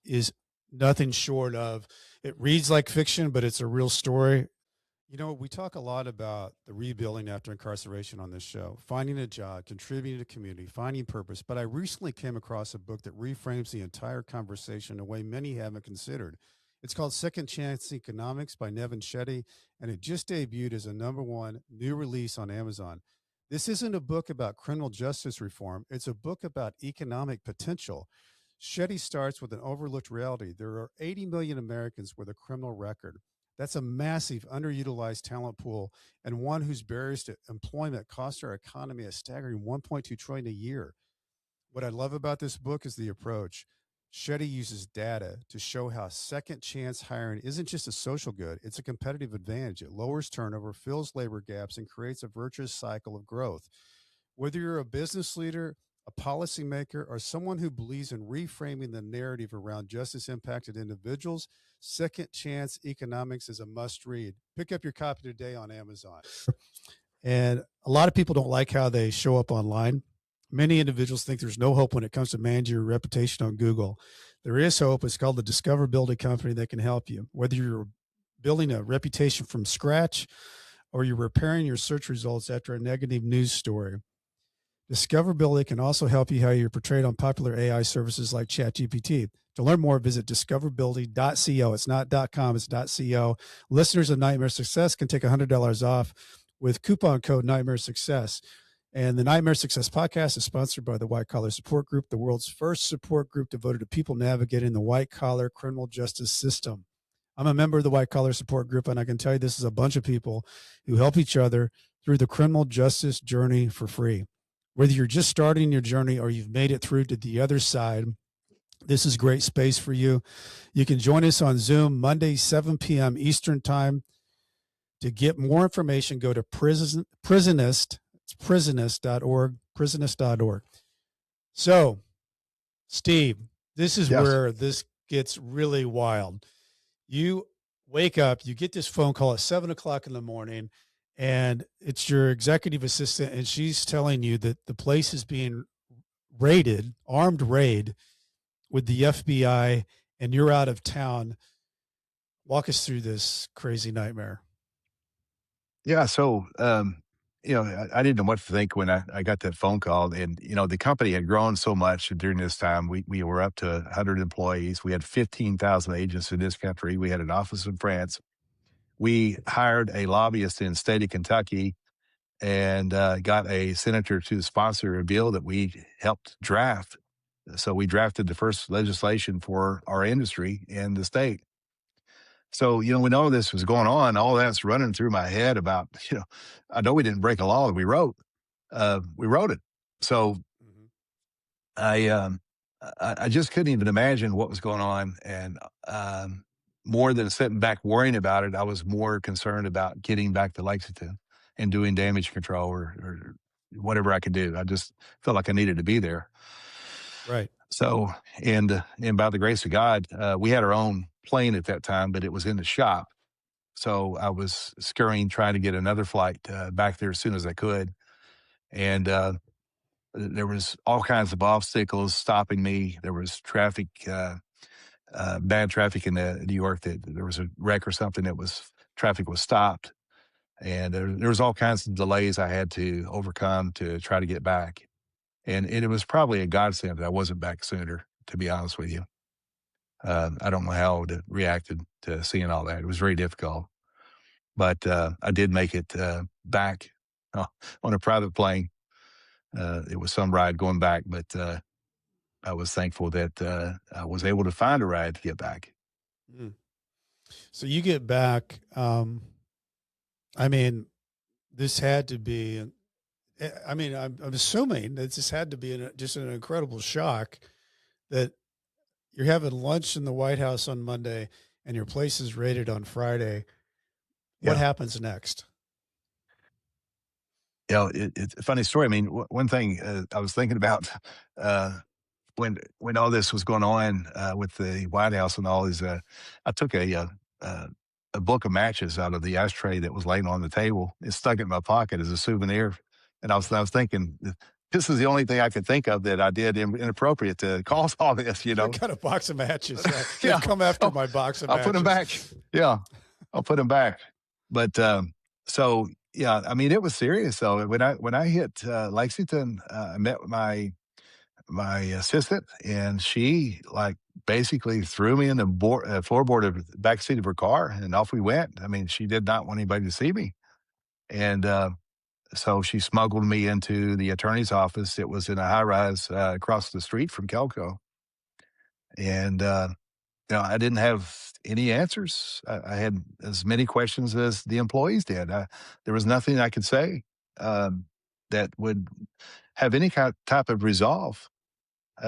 [SPEAKER 2] nothing short of. It reads like fiction, but it's a real story. We talk a lot about the rebuilding after incarceration on this show, finding a job, contributing to the community, finding purpose. But I recently came across a book that reframes the entire conversation in a way many haven't considered. It's called Second Chance Economics by Nevin Shetty, and it just debuted as a #1 new release on Amazon. This isn't a book about criminal justice reform, it's a book about economic potential. Shetty starts with an overlooked reality. There are 80 million Americans with a criminal record. That's a massive underutilized talent pool, and one whose barriers to employment cost our economy a staggering 1.2 trillion a year. What I love about this book is the approach. Shetty uses data to show how second chance hiring isn't just a social good, it's a competitive advantage. It lowers turnover, fills labor gaps, and creates a virtuous cycle of growth. Whether you're a business leader, a policymaker, or someone who believes in reframing the narrative around justice impacted individuals, Second Chance Economics is a must read. Pick up your copy today on Amazon. And a lot of people don't like how they show up online. Many individuals think there's no hope when it comes to managing your reputation on Google. There is hope. It's called the Discoverability Company that can help you. Whether you're building a reputation from scratch, or you're repairing your search results after a negative news story. Discoverability can also help you how you're portrayed on popular AI services like ChatGPT. To learn more, visit discoverability.co. It's not .com, it's .co. Listeners of Nightmare Success can take $100 off with coupon code Nightmare Success. And the Nightmare Success podcast is sponsored by the White Collar Support Group, the world's first support group devoted to people navigating the white collar criminal justice system. I'm a member of the White Collar Support Group, and I can tell you this is a bunch of people who help each other through the criminal justice journey for free. Whether you're just starting your journey or you've made it through to the other side, this is great space for you. You can join us on Zoom Monday, 7 p.m. Eastern Time. To get more information, go to prisonist.org, prisonist.org. So, Steve, this is
[SPEAKER 1] Yes.
[SPEAKER 2] where this gets really wild. You wake up, you get this phone call at 7 o'clock in the morning, and it's your executive assistant, and she's telling you that the place is being raided, armed raid with the FBI, and you're out of town. Walk us through this crazy nightmare.
[SPEAKER 1] Yeah. So, I didn't know what to think when I got that phone call. And, the company had grown so much during this time. We were up to 100 employees. We had 15,000 agents in this country. We had an office in France. We hired a lobbyist in the state of Kentucky and got a senator to sponsor a bill that we helped draft. So we drafted the first legislation for our industry in the state. So, when all this was going on, all that's running through my head about, I know we didn't break a law that we wrote it. So
[SPEAKER 2] Mm-hmm.
[SPEAKER 1] I, um, I just couldn't even imagine what was going on. And more than sitting back worrying about it, I was more concerned about getting back to Lexington and doing damage control or whatever I could do. I just felt like I needed to be there.
[SPEAKER 2] Right.
[SPEAKER 1] So, and by the grace of God, we had our own plane at that time, but it was in the shop. So I was scurrying, trying to get another flight back there as soon as I could. And there was all kinds of obstacles stopping me. There was traffic, bad traffic in New York. That there was a wreck or something that traffic was stopped, and there was all kinds of delays I had to overcome to try to get back. And it was probably a godsend that I wasn't back sooner. To be honest with you, I don't know how I would have reacted to seeing all that. It was very difficult. But I did make it back on a private plane. It was some ride going back, but I was thankful that I was able to find a ride to get back.
[SPEAKER 2] Mm. So you get back. I mean, this had to be. I mean, I'm assuming that this had to be just an incredible shock that you're having lunch in the White House on Monday and your place is raided on Friday. What
[SPEAKER 1] Yeah.
[SPEAKER 2] happens next?
[SPEAKER 1] It's a funny story. I mean, one thing I was thinking about uh, when all this was going on with the White House and all is, I took a book of matches out of the ashtray that was laying on the table and stuck it in my pocket as a souvenir. And I was thinking, this is the only thing I could think of that I did inappropriate to cause all this.
[SPEAKER 2] What kind of box of matches?
[SPEAKER 1] Yeah,
[SPEAKER 2] They've come after
[SPEAKER 1] I'll,
[SPEAKER 2] my box of
[SPEAKER 1] I'll put them back.
[SPEAKER 2] matches.
[SPEAKER 1] Yeah, I'll put them back. But so yeah, I mean, it was serious. So when I hit Lexington, I met with my assistant, and she like basically threw me in the floorboard of the back seat of her car, and off we went. I mean, she did not want anybody to see me, and so she smuggled me into the attorney's office. It was in a high rise across the street from Kelco, and I didn't have any answers. I had as many questions as the employees did. There was nothing I could say that would have any type of resolve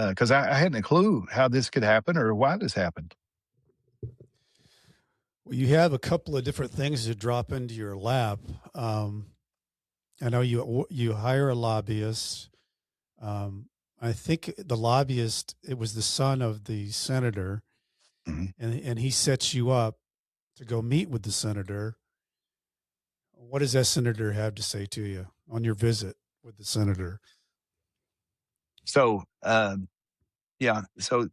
[SPEAKER 1] because I hadn't a clue how this could happen or why this happened.
[SPEAKER 2] Well, you have a couple of different things to drop into your lap. I know you hire a lobbyist. I think the lobbyist, it was the son of the senator,
[SPEAKER 1] Mhm.
[SPEAKER 2] and he sets you up to go meet with the senator. What does that senator have to say to you on your visit with the senator?
[SPEAKER 1] So, yeah, so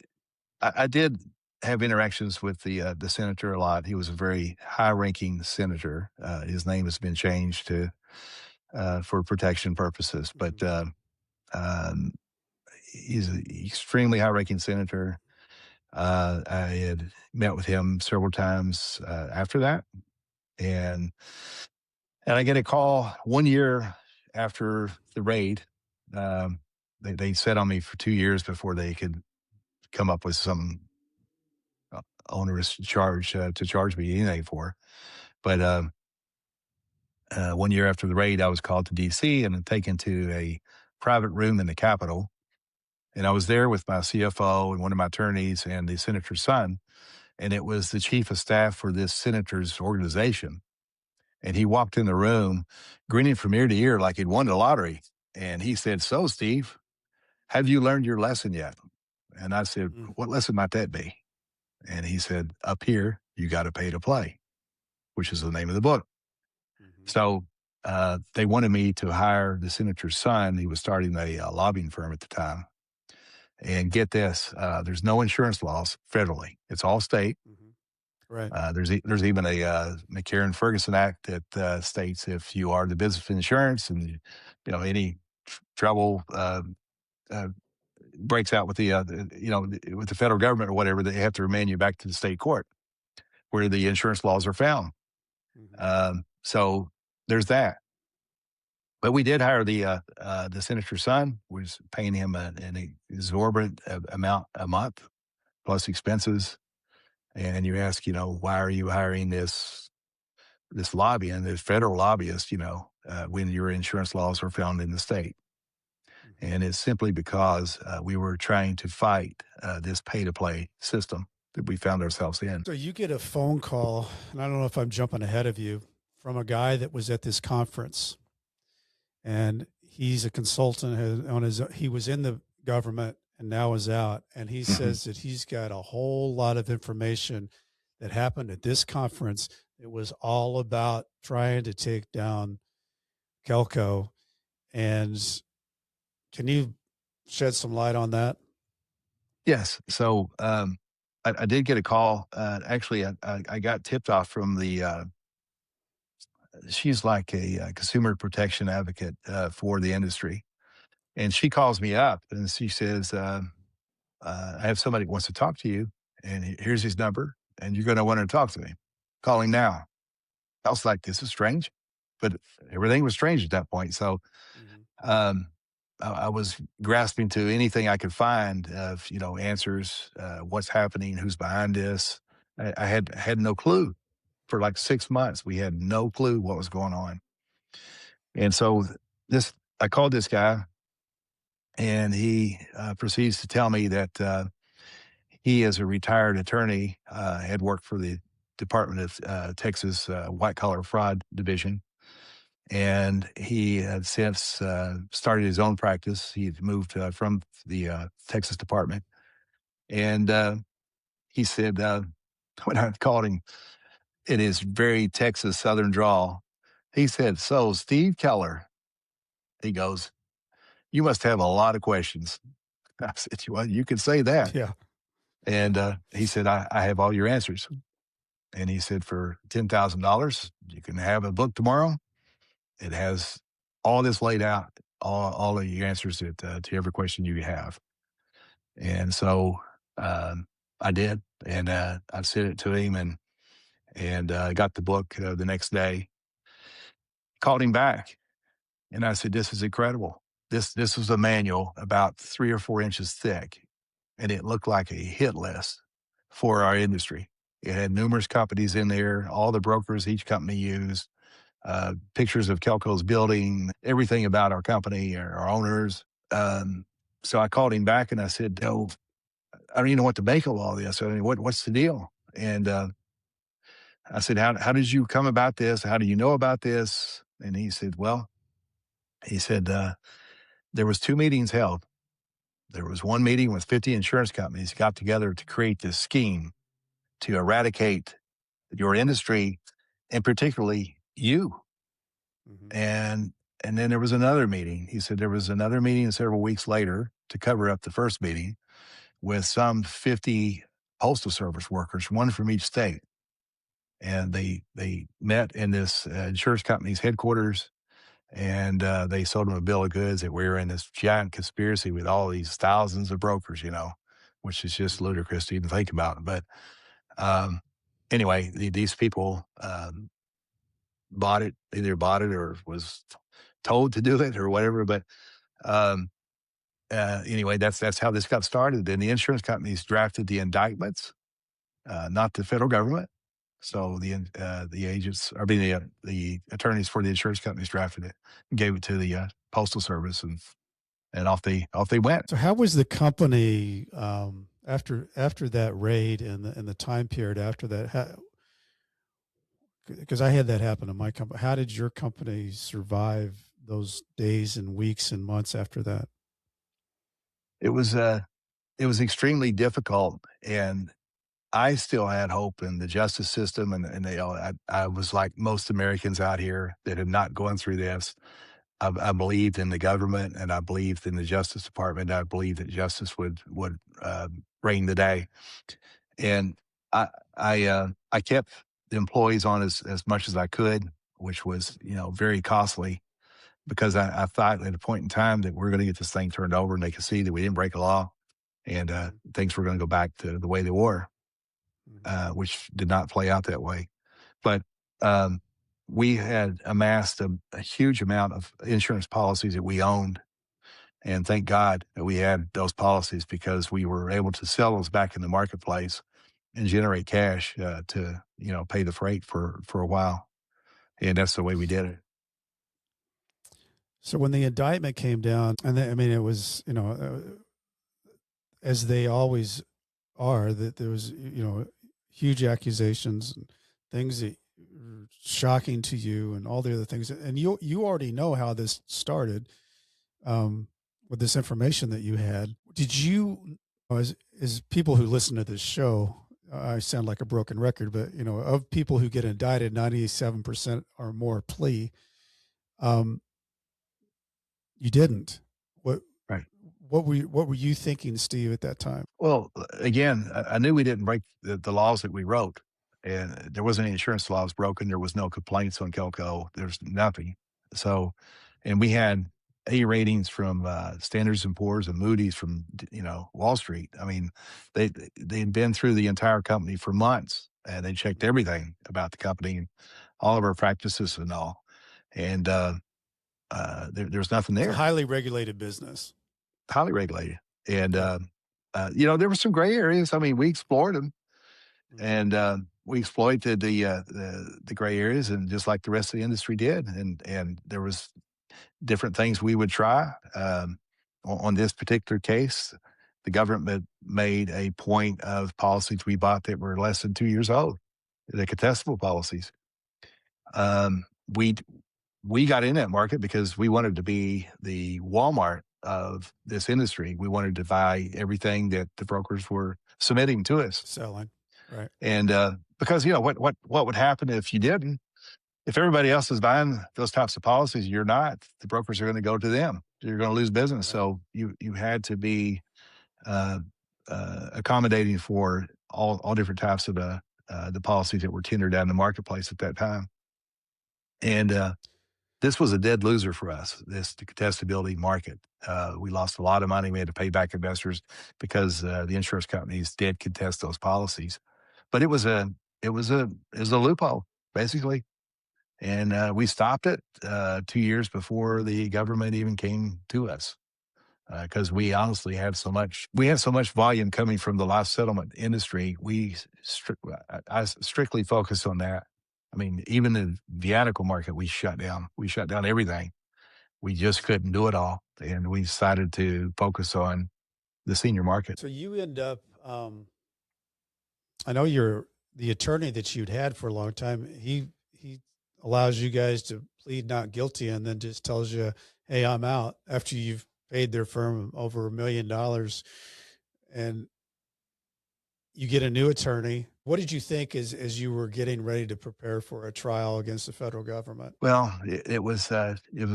[SPEAKER 1] I did. have interactions with the senator a lot. He was a very high-ranking senator. His name has been changed to for protection purposes, but
[SPEAKER 2] Mhm.
[SPEAKER 1] um, he's an extremely high-ranking senator. I had met with him several times after that, and I get a call 1 year after the raid. Um, they sat on me for 2 years before they could come up with some onerous charge to charge me anything for. But 1 year after the raid, I was called to DC and taken to a private room in the Capitol. And I was there with my CFO and one of my attorneys and the senator's son. And it was the chief of staff for this senator's organization. And he walked in the room grinning from ear to ear like he'd won the lottery. And he said, "So, Steve, have you learned your lesson yet?" And I said,
[SPEAKER 2] Mm.
[SPEAKER 1] "What lesson might that be?" And he said, "Up here, you got to pay to play," which is the name of the book.
[SPEAKER 2] Mhm.
[SPEAKER 1] So they wanted me to hire the senator's son. He was starting a lobbying firm at the time. And get this, there's no insurance laws federally. It's all state.
[SPEAKER 2] Mhm. Right.
[SPEAKER 1] There's even a McCarran-Ferguson Act that states if you are the business of insurance and any trouble uh, breaks out with with the federal government or whatever, they have to remand you back to the state court where the insurance laws are found.
[SPEAKER 2] Mhm.
[SPEAKER 1] So there's that. But we did hire the senator's son, was paying him an exorbitant amount a month plus expenses. And you ask, why are you hiring this lobbying, this federal lobbyist, when your insurance laws are found in the state?
[SPEAKER 2] Mhm.
[SPEAKER 1] And it's simply because we were trying to fight this pay to play system that we found ourselves in.
[SPEAKER 2] So you get a phone call, and I don't know if I'm jumping ahead of you, from a guy that was at this conference, and he's a consultant on his. He was in the government and now is out, and he
[SPEAKER 1] Mhm.
[SPEAKER 2] says that he's got a whole lot of information that happened at this conference. It was all about trying to take down Kelco. And can you shed some light on that?
[SPEAKER 1] Yes. So I did get a call. Actually, I got tipped off from she's like a consumer protection advocate for the industry. And she calls me up and she says, I have somebody who wants to talk to you, and here's his number, and you're going to want to talk to him. Call him now. I was like, this is strange, but everything was strange at that point. So
[SPEAKER 2] Mhm.
[SPEAKER 1] um, I was grasping to anything I could find of answers, what's happening, who's behind this. I had no clue for like 6 months. We had no clue what was going on, and so this I called this guy, and he proceeds to tell me that. He, as a retired attorney, had worked for the Department of Texas White Collar Fraud Division, and he had since started his own practice. He had moved from the Texas Department, and he said when I called him in his very Texas Southern drawl, he said, "So, Steve Keller," he goes, "you must have a lot of questions." I said, "Well, you could say that."
[SPEAKER 2] Yeah.
[SPEAKER 1] And he said, I have all your answers. And he said, for $10,000, you can have a book tomorrow. It has all this laid out, all of your answers to every question you have. And so I did, and I sent it to him, and got the book the next day. Called him back, and I said, "This is incredible. This was a manual about 3 or 4 inches thick, and it looked like a hit list for our industry. It had numerous companies in there, all the brokers each company used, pictures of Kelco's building, everything about our company, our owners." So I called him back and I said, "No, I don't even know what to make of all this. I mean, what's the deal?" And I said, how did you come about this? How do you know about this?" And he said, "Well," he said, "there was 2 meetings held. There was one meeting with 50 insurance companies got together to create this scheme to eradicate your industry and particularly you.
[SPEAKER 2] Mhm.
[SPEAKER 1] And then there was another meeting." He said there was another meeting several weeks later to cover up the first meeting with some 50 postal service workers, one from each state, and they met in this insurance company's headquarters, and they sold them a bill of goods that we were in this giant conspiracy with all these thousands of brokers, which is just
[SPEAKER 2] Mhm.
[SPEAKER 1] ludicrous to even think about. But um, anyway, these people bought it, either bought it or was told to do it or whatever. But um, anyway, that's how this got started. Then the insurance companies drafted the indictments, not the federal government. So the agents, I mean the attorneys for the insurance companies drafted it and gave it to the postal service, and off they went.
[SPEAKER 2] So how was the company after that raid and the time period after that? Because I had that happen to my company. How did your company survive those days and weeks and months after that?
[SPEAKER 1] It was it was extremely difficult, and I still had hope in the justice system, and I was like most Americans out here that had not gone through this. I believed in the government, and I believed in the Justice Department. I believed that justice would reign the day, and I I kept the employees on as much as I could, which was very costly because I thought at a point in time that we're going to get this thing turned over, and they could see that we didn't break a law, and
[SPEAKER 2] Mhm.
[SPEAKER 1] things were going to go back to the way they were,
[SPEAKER 2] Mhm.
[SPEAKER 1] which did not play out that way. But um, we had amassed a huge amount of insurance policies that we owned. And thank God that we had those policies because we were able to sell those back in the marketplace and generate cash to pay the freight for a while. And that's the way we did it.
[SPEAKER 2] So when the indictment came down, and I mean, it was as they always are, that there was huge accusations and things that were shocking to you, and all the other things, and you already know how this started um, with this information that you had. Did you, as people who listen to this show, I sound like a broken record, but of people who get indicted, 97% or more plea. Um, you didn't. What
[SPEAKER 1] Right.
[SPEAKER 2] what were you thinking, Steve, at that time?
[SPEAKER 1] Well, again, I knew we didn't break the laws that we wrote, and there wasn't any insurance laws broken. There was no complaints on Kelco. There's nothing. So, and we had A ratings from Standards and Poor's and Moody's from Wall Street. I mean, they'd been through the entire company for months, and they checked everything about the company and all of our practices and all. And there's nothing
[SPEAKER 2] It's a
[SPEAKER 1] there.
[SPEAKER 2] highly regulated business.
[SPEAKER 1] Highly regulated. And
[SPEAKER 2] Yeah.
[SPEAKER 1] there were some gray areas. I mean, we explored them,
[SPEAKER 2] Mhm.
[SPEAKER 1] and we exploited the gray areas, and just like the rest of the industry did. And there was different things we would try. On this particular case, the government made a point of policies we bought that were less than 2 years old, the contestable policies. Um, we we got in that market because we wanted to be the Walmart of this industry. We wanted to buy everything that the brokers were submitting to us.
[SPEAKER 2] Selling. Right.
[SPEAKER 1] And because what would happen if you didn't? If everybody else is buying those types of policies, you're not. The brokers are going to go to them. You're going to lose business.
[SPEAKER 2] Right.
[SPEAKER 1] So you had to be uh, accommodating for all different types of the policies that were tendered out in the marketplace at that time. And this was a dead loser for us, the contestability market. We lost a lot of money. We had to pay back investors because the insurance companies did contest those policies. But it was a loophole, basically. And we stopped it 2 years before the government even came to us because we had so much volume coming from the life settlement industry. I strictly focused on that. I mean, even the Viatical market, we shut down. We shut down everything. We just couldn't do it all, and we decided to focus on the senior market.
[SPEAKER 2] So you end up. I know you're the attorney that you'd had for a long time. He allows you guys to plead not guilty, and then just tells you, "Hey, I'm out." After you've paid their firm over $1 million, and you get a new attorney. What did you think as you were getting ready to prepare for a trial against the federal government?
[SPEAKER 1] Well, it was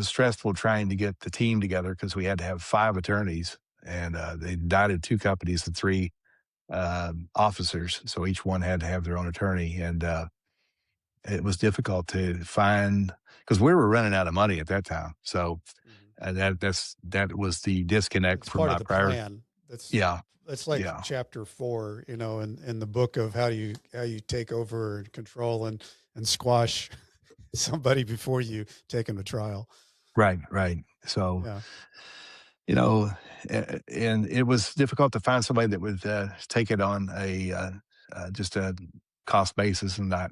[SPEAKER 1] stressful trying to get the team together because we had to have 5 attorneys, and they indicted 2 companies and 3 officers, so each one had to have their own attorney, and it was difficult to find because we were running out of money at that time. So
[SPEAKER 2] Mhm.
[SPEAKER 1] that was the disconnect
[SPEAKER 2] That's
[SPEAKER 1] from
[SPEAKER 2] part of
[SPEAKER 1] my
[SPEAKER 2] the
[SPEAKER 1] prior.
[SPEAKER 2] plan.
[SPEAKER 1] Yeah,
[SPEAKER 2] That's like
[SPEAKER 1] yeah,
[SPEAKER 2] chapter 4, in the book of how you take over and control and squash somebody before you take them to trial.
[SPEAKER 1] right, right. So
[SPEAKER 2] Yeah.
[SPEAKER 1] you know, and it was difficult to find somebody that would take it on a just a cost basis and not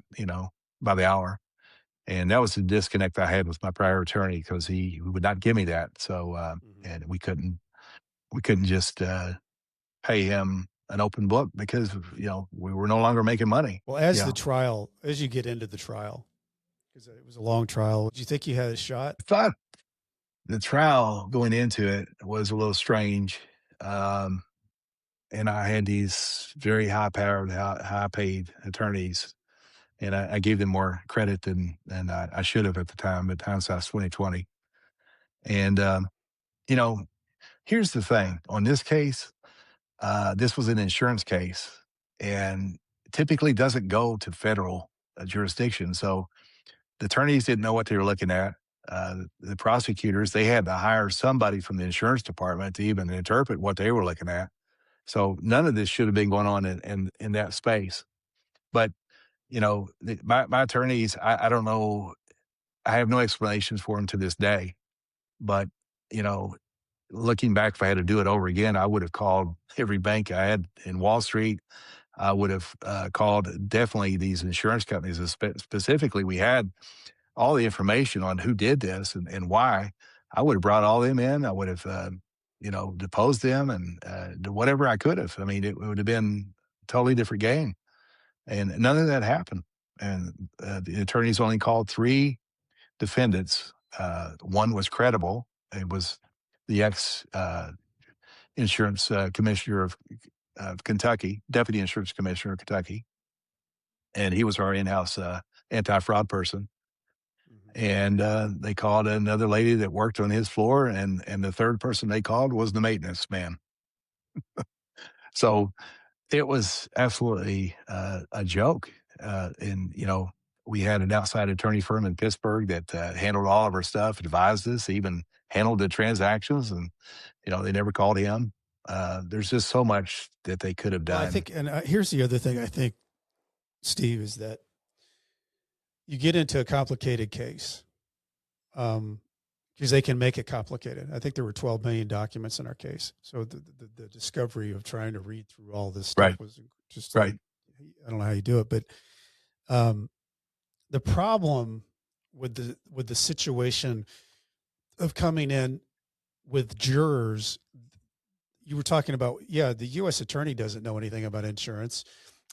[SPEAKER 1] by the hour. And that was the disconnect I had with my prior attorney because he would not give me that. So
[SPEAKER 2] Mhm.
[SPEAKER 1] and we couldn't just pay him an open book because we were no longer making money.
[SPEAKER 2] Well,
[SPEAKER 1] Yeah.
[SPEAKER 2] as you get into the trial, because it was a long trial, do you think you had a shot?
[SPEAKER 1] I thought the trial going into it was a little strange. Um, and I had these very high powered, high paid attorneys, and I gave them more credit than I should have at the time. But hindsight's 2020. And you know, here's the thing on this case. This was an insurance case, and typically doesn't go to federal jurisdiction. So the attorneys didn't know what they were looking at. The prosecutors, they had to hire somebody from the insurance department to even interpret what they were looking at. So none of this should have been going on in that space. But my attorneys, I don't know, I have no explanations for them to this day. But you know, looking back, if I had to do it over again, I would have called every bank I had in Wall Street. I would have called definitely these insurance companies. Specifically, we had all the information on who did this and why. I would have brought all them in. I would have, deposed them and do whatever I could have. I mean, it would have been a totally different game. And none of that happened. And the attorneys only called three defendants. One was credible. It was the ex insurance commissioner of Kentucky, deputy insurance commissioner of Kentucky, and he was our in-house anti-fraud person.
[SPEAKER 2] Mhm.
[SPEAKER 1] And they called another lady that worked on his floor, and the third person they called was the maintenance man. So it was absolutely a joke. And we had an outside attorney firm in Pittsburgh that handled all of our stuff, advised us, even handled the transactions, and they never called him. There's just so much that they could have
[SPEAKER 2] Well, I
[SPEAKER 1] done.
[SPEAKER 2] think, and here's the other thing I think, Steve, is that you get into a complicated case, because they can make it complicated. I think there were 12 million documents in our case. So the discovery of trying to read through all this stuff
[SPEAKER 1] Right,
[SPEAKER 2] was just
[SPEAKER 1] right.
[SPEAKER 2] like, I don't know how you do it, but um, the problem with the situation of coming in with jurors, you were talking about, yeah, the U.S. attorney doesn't know anything about insurance.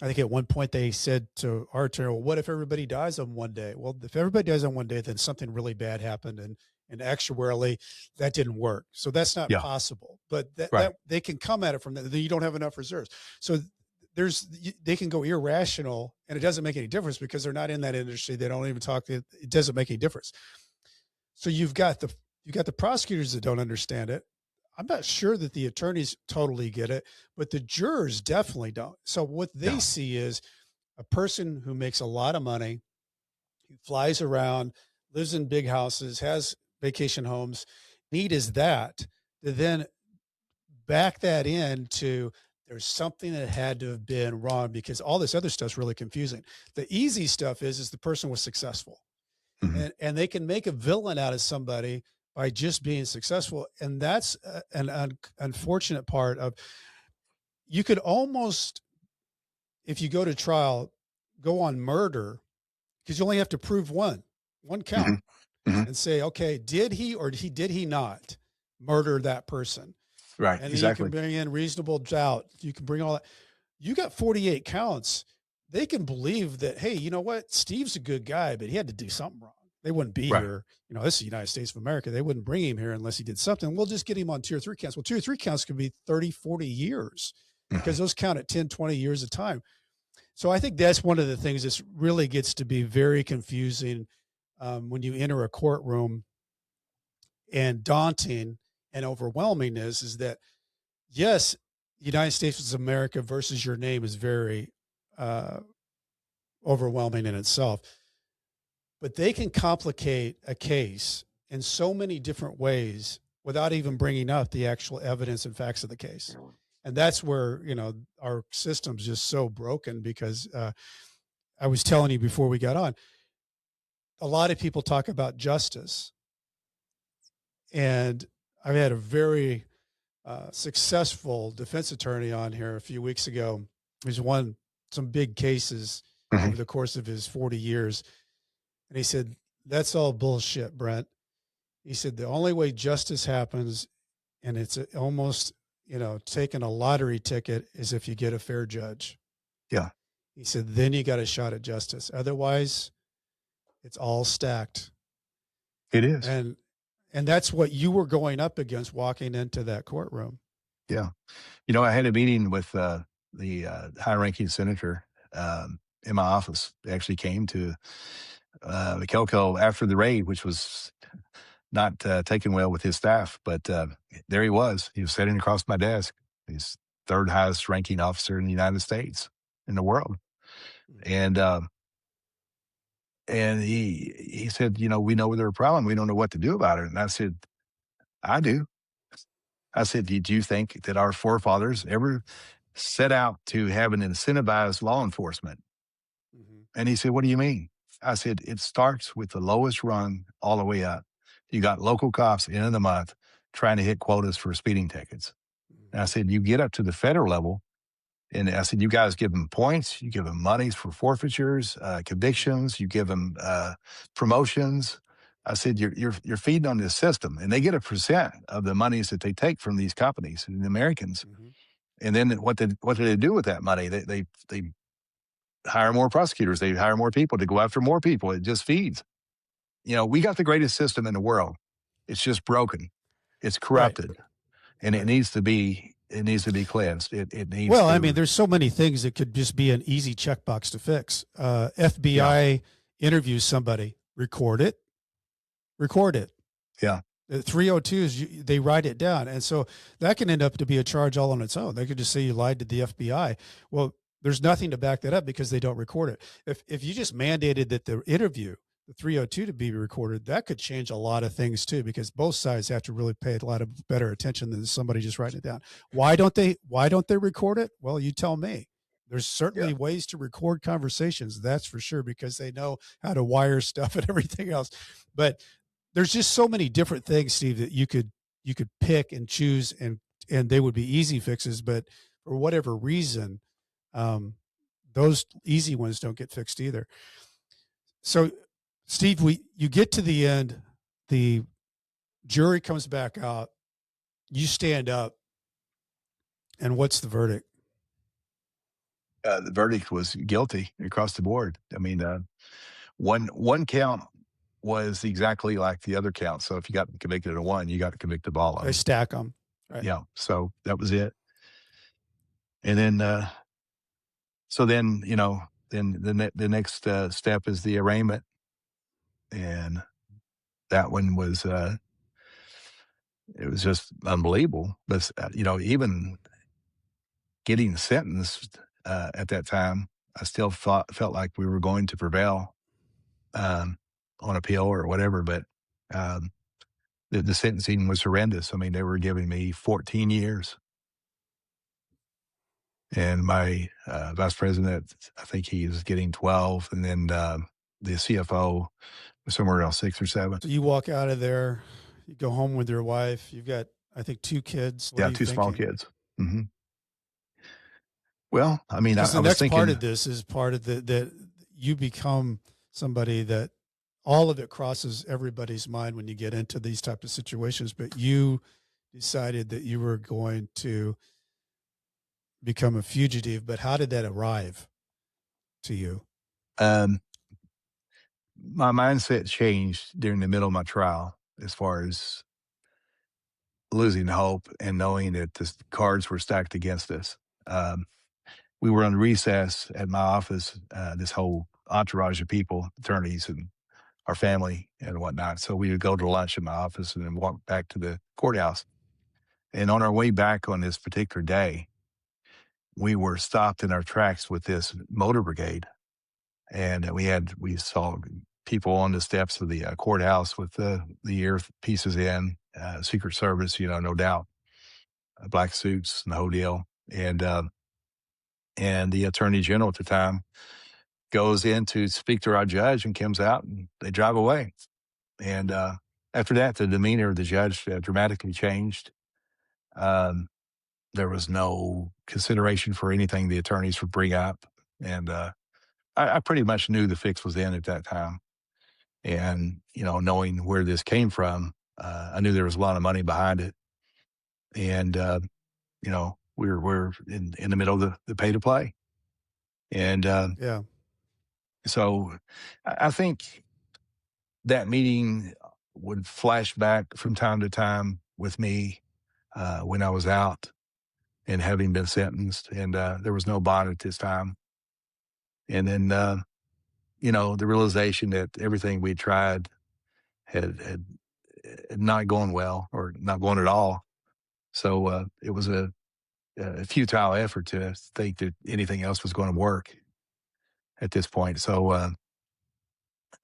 [SPEAKER 2] I think at one point they said to our attorney, well, what if everybody dies on one day? Well, if everybody dies on one day, then something really bad happened. And actuarially that didn't work. So that's not
[SPEAKER 1] Yeah,
[SPEAKER 2] possible, but
[SPEAKER 1] right.
[SPEAKER 2] that they can come at it from that. You don't have enough reserves. So they can go irrational, and it doesn't make any difference because they're not in that industry. They don't even talk. It doesn't make any difference. So you've got the prosecutors that don't understand it. I'm not sure that the attorneys totally get it, but the jurors definitely don't. So what they
[SPEAKER 1] Yeah,
[SPEAKER 2] see is a person who makes a lot of money, who flies around, lives in big houses, has vacation homes. Need is that to then back that into there's something that had to have been wrong because all this other stuff's really confusing. The easy stuff is the person was successful,
[SPEAKER 1] hmm,
[SPEAKER 2] and they can make a villain out of somebody by just being successful, and that's unfortunate part of, you could almost, if you go to trial, go on murder because you only have to prove one
[SPEAKER 1] hmm,
[SPEAKER 2] count
[SPEAKER 1] hmm.
[SPEAKER 2] and say, okay, did he not murder that person?
[SPEAKER 1] Right,
[SPEAKER 2] And then you can
[SPEAKER 1] exactly.
[SPEAKER 2] bring in reasonable doubt. You can bring all that. You got 48 counts. They can believe that, hey, you know what? Steve's a good guy, but he had to do something wrong. They wouldn't be
[SPEAKER 1] Right.
[SPEAKER 2] here. This is the United States of America. They wouldn't bring him here unless he did something. We'll just get him on tier 3 counts. Well, tier 3 counts could be 30, 40 years because
[SPEAKER 1] Mhm.
[SPEAKER 2] those count at 10, 20 years of time. So I think that's one of the things that really gets to be very confusing when you enter a courtroom, and daunting and overwhelming is that, yes, United States of America versus your name is very uh, overwhelming in itself. But they can complicate a case in so many different ways without even bringing up the actual evidence and facts of the case. And that's where, our system's just so broken because I was telling you before we got on, a lot of people talk about justice. And I had a very successful defense attorney on here a few weeks ago who's won some big cases over the course of his 40 years. And he said, that's all bullshit, Brent. He said, the only way justice happens, and it's almost, taking a lottery ticket, is if you get a fair judge.
[SPEAKER 1] Yeah.
[SPEAKER 2] He said, then you got a shot at justice. Otherwise, it's all stacked.
[SPEAKER 1] It is.
[SPEAKER 2] And that's what you were going up against walking into that courtroom.
[SPEAKER 1] Yeah. I had a meeting with the high-ranking senator in my office. They actually came to the Kelco after the raid, which was not taken well with his staff. But there he was. He was sitting across my desk. He's third highest ranking officer in the United States, in the world. And he said, we know there's a problem. We don't know what to do about it. And I said, I do. I said, did you think that our forefathers ever set out to have an incentivized law enforcement? And he said, what do you mean? I said, it starts with the lowest rung all the way up. You got local cops end of the month trying to hit quotas for speeding tickets. And I said, you get up to the federal level. And I said, you guys give them points, you give them monies for forfeitures, convictions, you give them promotions. I said, you're feeding on this system, and they get a percent of the monies that they take from these companies and the Americans. And then what do they do with that money? They hire more prosecutors, they hire more people to go after more people. It just feeds. We got the greatest system in the world. It's just broken. It's corrupted, and it needs to be. It needs to be cleansed. It needs.
[SPEAKER 2] Well, I mean, there's so many things that could just be an easy checkbox to fix. FBI interviews somebody, record it.
[SPEAKER 1] Yeah.
[SPEAKER 2] The 302s, they write it down. And so that can end up to be a charge all on its own. They could just say you lied to the FBI. Well, there's nothing to back that up because they don't record it. If you just mandated that the interview, the 302 to be recorded, that could change a lot of things too, because both sides have to really pay a lot of better attention than somebody just writing it down. Why don't they record it? Well, you tell me. There's certainly ways to record conversations. That's for sure, because they know how to wire stuff and everything else. But there's just so many different things, Steve, that you could pick and choose, and they would be easy fixes. But for whatever reason, those easy ones don't get fixed either. So, Steve, you get to the end, the jury comes back out, you stand up, and what's the verdict?
[SPEAKER 1] The verdict was guilty across the board. I mean, one count was exactly like the other count. So if you got convicted of one, you got convicted of all of them.
[SPEAKER 2] They stack them. Right.
[SPEAKER 1] Yeah. So that was it. And then, so then, then the next step is the arraignment. And that one was, it was just unbelievable. But, even getting sentenced at that time, I still felt like we were going to prevail on appeal or whatever. But the sentencing was horrendous. I mean, they were giving me 14 years. And my vice president, I think he was getting 12. And then the CFO was somewhere around 6 or 7.
[SPEAKER 2] So you walk out of there, you go home with your wife. You've got, I think, 2 kids.
[SPEAKER 1] What 2 small kids. Mm-hmm. Well, I mean,
[SPEAKER 2] the next part of this is part of that you become somebody that all of it crosses everybody's mind when you get into these types of situations, but you decided that you were going to become a fugitive. But how did that arrive to you?
[SPEAKER 1] My mindset changed during the middle of my trial as far as losing hope and knowing that the cards were stacked against us. We were on recess at my office, this whole entourage of people, attorneys and our family and whatnot. So we would go to lunch in my office and then walk back to the courthouse. And on our way back on this particular day, we were stopped in our tracks with this motor brigade, and we saw people on the steps of the courthouse with the earpieces in, Secret Service, no doubt, black suits and the whole deal, and the attorney general at the time goes in to speak to our judge and comes out, and they drive away. And after that, the demeanor of the judge dramatically changed. Um, there was no consideration for anything the attorneys would bring up, and I pretty much knew the fix was in at that time. And knowing where this came from, I knew there was a lot of money behind it, and we're in the middle of the pay to play, and
[SPEAKER 2] Yeah.
[SPEAKER 1] so I think that meeting would flash back from time to time with me when I was out and having been sentenced, and there was no bond at this time. And then, the realization that everything we tried had not gone well or not gone at all. So it was a futile effort to think that anything else was going to work at this point. So,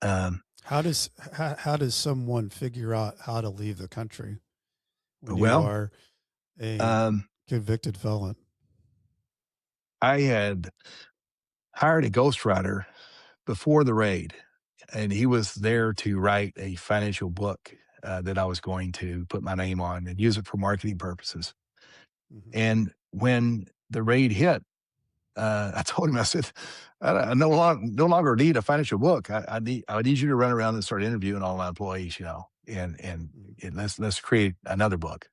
[SPEAKER 1] um,
[SPEAKER 2] How does someone figure out how to leave the country when you
[SPEAKER 1] well,
[SPEAKER 2] are a
[SPEAKER 1] um,
[SPEAKER 2] convicted felon?
[SPEAKER 1] I had hired a ghostwriter before the raid, and he was there to write a financial book that I was going to put my name on and use it for marketing purposes.
[SPEAKER 2] Mhm.
[SPEAKER 1] And when the raid hit, I told him, I said, I no longer need a financial book. I need you to run around and start interviewing all my employees,
[SPEAKER 2] Mhm.
[SPEAKER 1] and let's create another book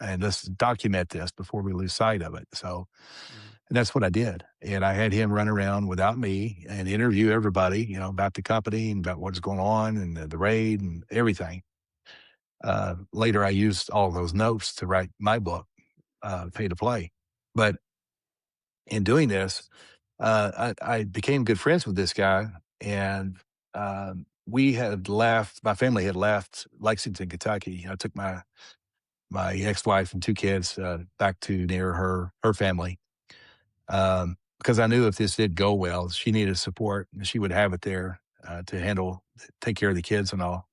[SPEAKER 1] and let's document this before we lose sight of it. So,
[SPEAKER 2] Mhm.
[SPEAKER 1] and that's what I did. And I had him run around without me and interview everybody, about the company and about what's going on and the raid and everything. Later, I used all those notes to write my book, Pay to Play. But in doing this, I became good friends with this guy, and we had left. My family had left Lexington, Kentucky. I took my ex-wife and two kids back to near her family, because I knew if this did go well, she needed support, and she would have it there to take care of the kids and all.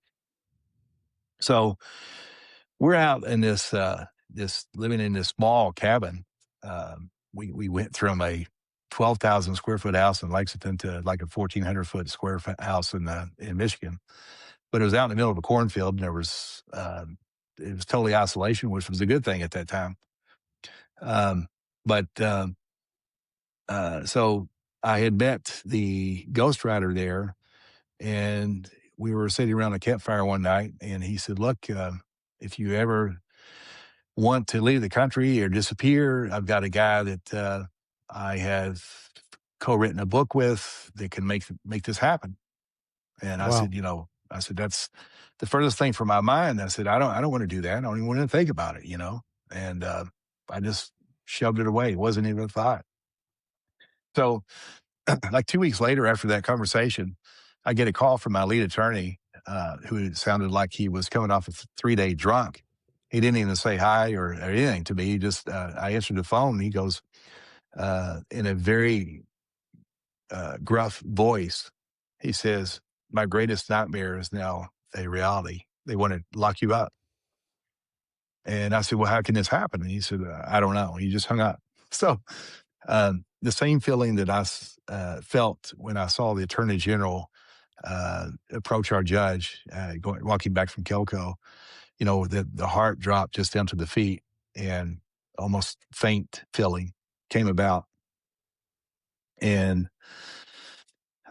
[SPEAKER 1] So we're out in this living in this small cabin. We went from a 12,000 square foot house in Lexington to like a 1,400 foot square foot house in Michigan. But it was out in the middle of a cornfield, and it was totally isolation, which was a good thing at that time. Um, but so I had met the ghostwriter there, and we were sitting around a campfire one night, and he said, "Look, if you ever want to leave the country or disappear, I've got a guy that I have co-written a book with that can make this happen." And I
[SPEAKER 2] Wow.
[SPEAKER 1] said, that's the furthest thing from my mind. I said, I don't want to do that. I don't even want to think about it. And I just shoved it away. It wasn't even a thought. So, like 2 weeks later, after that conversation, I get a call from my lead attorney, who sounded like he was coming off a 3-day drunk. He didn't even say hi or anything to me. He just, I answered the phone. And he goes, in a very gruff voice, he says, "My greatest nightmare is now a reality. They want to lock you up." And I said, "Well, how can this happen?" And he said, "I don't know." He just hung up. So, the same feeling that I felt when I saw the attorney general approach our judge, walking back from Kelco, the heart dropped just down to the feet, and almost faint feeling came about. And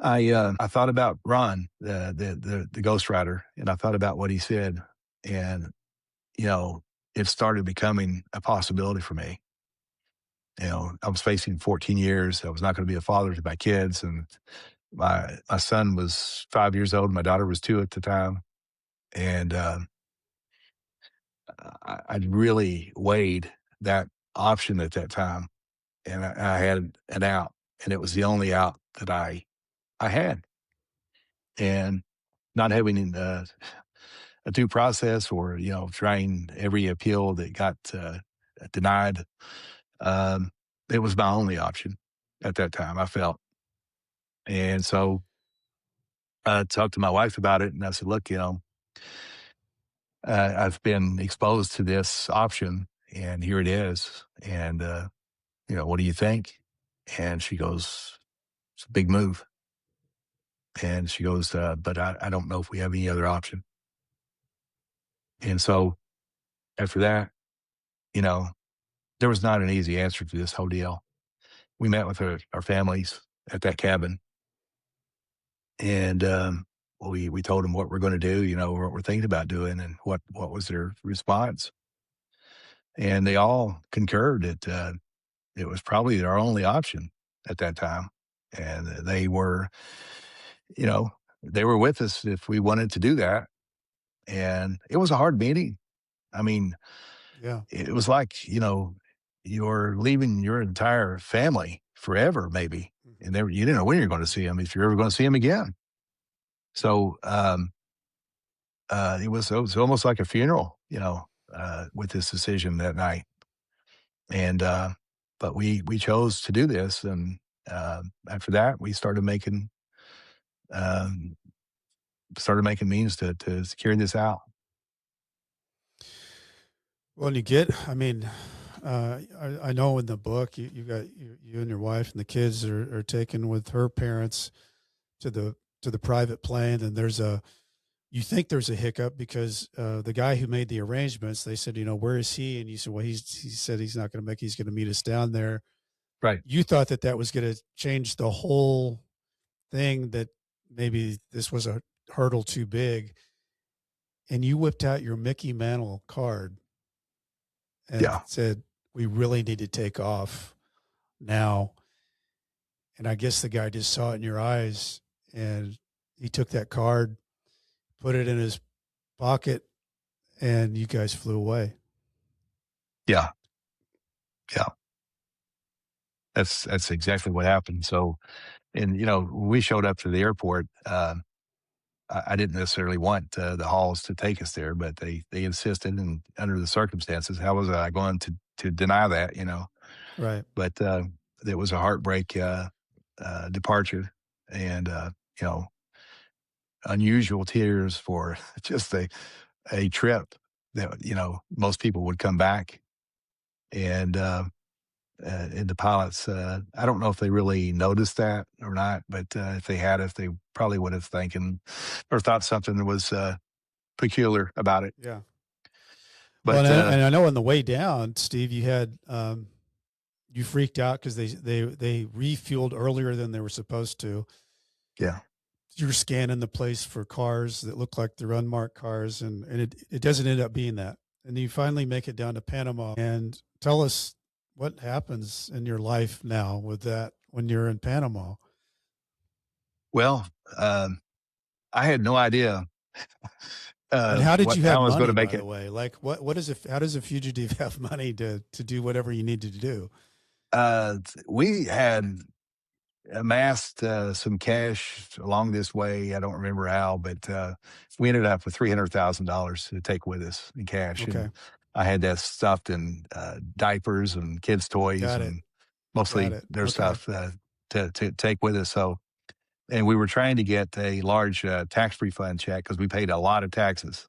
[SPEAKER 1] I thought about Ron, the ghostwriter, and I thought about what he said, and you know, it started becoming a possibility for me. I was facing 14 years. I was not going to be a father to my kids, and my son was 5 years old. My daughter was 2 at the time, and I really weighed that option at that time, and I had an out, and it was the only out that I had, and not having a due process or trying every appeal that got denied. Um, it was my only option at that time, I felt. And so I talked to my wife about it and I said, look, I've been exposed to this option and here it is. And, what do you think? And she goes, it's a big move. And she goes, but I don't know if we have any other option. And so after that, you know, there was not an easy answer to this whole deal. We met with our families at that cabin and, we told them what we're going to do, what we're thinking about doing and what was their response. And they all concurred that, it was probably their only option at that time. And you know, they were with us if we wanted to do that. And it was a hard meeting. I mean,
[SPEAKER 2] Yeah.
[SPEAKER 1] it was like, you're leaving your entire family forever, maybe.
[SPEAKER 2] Mhm.
[SPEAKER 1] And you didn't know when you're going to see them, if you're ever going to see them again. So, it was almost like a funeral, with this decision that night. And, but we chose to do this. And, after that, we um, started making means to secure this out.
[SPEAKER 2] Well, and I mean, I know in the book you got you and your wife and the kids are taken with her parents to the private plane, and you think there's a hiccup because the guy who made the arrangements, they said, where is he? And you said, well, he said he's not going to make, he's going to meet us down there.
[SPEAKER 1] Right.
[SPEAKER 2] You thought that was going to change the whole thing, that maybe this was a hurdle too big, and you whipped out your Mickey Mantle card and
[SPEAKER 1] Yeah.
[SPEAKER 2] said, we really need to take off now. And I guess the guy just saw it in your eyes and he took that card, put it in his pocket, and you guys flew away.
[SPEAKER 1] Yeah. Yeah. That's exactly what happened. So, and, when we showed up to the airport, I didn't necessarily want the Halls to take us there, but they insisted, and under the circumstances, how was I going to deny that?
[SPEAKER 2] Right.
[SPEAKER 1] But it was a heartbreak departure, and you know, unusual tears for just a trip that most people would come back, and the pilots. I don't know if they really noticed that or not, but if they had, if they probably would have thinking or thought something was peculiar about it.
[SPEAKER 2] Yeah. Well,
[SPEAKER 1] But
[SPEAKER 2] and I know on the way down, Steve, you had you freaked out because they refueled earlier than they were supposed to.
[SPEAKER 1] yeah,
[SPEAKER 2] You're scanning the place for cars that look like they're unmarked cars, and it doesn't end up being that. And you finally make it down to Panama. And tell us what happens in your life now with that when you're in Panama.
[SPEAKER 1] well, I had no idea
[SPEAKER 2] And how did you have
[SPEAKER 1] how I was going
[SPEAKER 2] money,
[SPEAKER 1] to make
[SPEAKER 2] by the
[SPEAKER 1] it.
[SPEAKER 2] way? Like what is it? How does a fugitive have money to do whatever you need to do?
[SPEAKER 1] We had amassed some cash along this way. I don't remember how, but we ended up with $300,000 to take with us in cash,
[SPEAKER 2] Okay.
[SPEAKER 1] and I had that stuffed in diapers and kids' toys,
[SPEAKER 2] Got it.
[SPEAKER 1] and
[SPEAKER 2] Got
[SPEAKER 1] mostly
[SPEAKER 2] it.
[SPEAKER 1] their
[SPEAKER 2] Okay.
[SPEAKER 1] stuff to take with us. So, and we were trying to get a large tax refund check because we paid a lot of taxes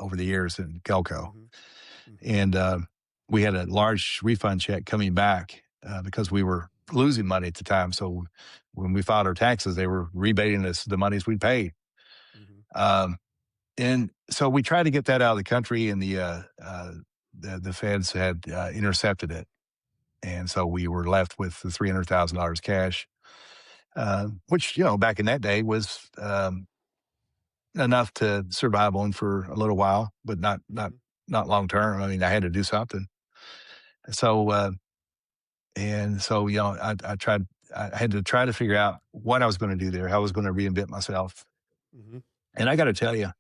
[SPEAKER 1] over the years in Kelco,
[SPEAKER 2] Mhm. Mhm.
[SPEAKER 1] and we had a large refund check coming back because we were losing money at the time. So when we filed our taxes, they were rebating us the monies we paid.
[SPEAKER 2] Mhm.
[SPEAKER 1] Um, and so we tried to get that out of the country, and the feds had intercepted it, and so we were left with the $300,000 cash, which back in that day was enough to survive on for a little while, but
[SPEAKER 2] Mhm.
[SPEAKER 1] not long term. I mean, I had to do something. So and so I had to try to figure out what I was going to do there, how I was going to reinvent myself.
[SPEAKER 2] Mhm.
[SPEAKER 1] And I got to tell you,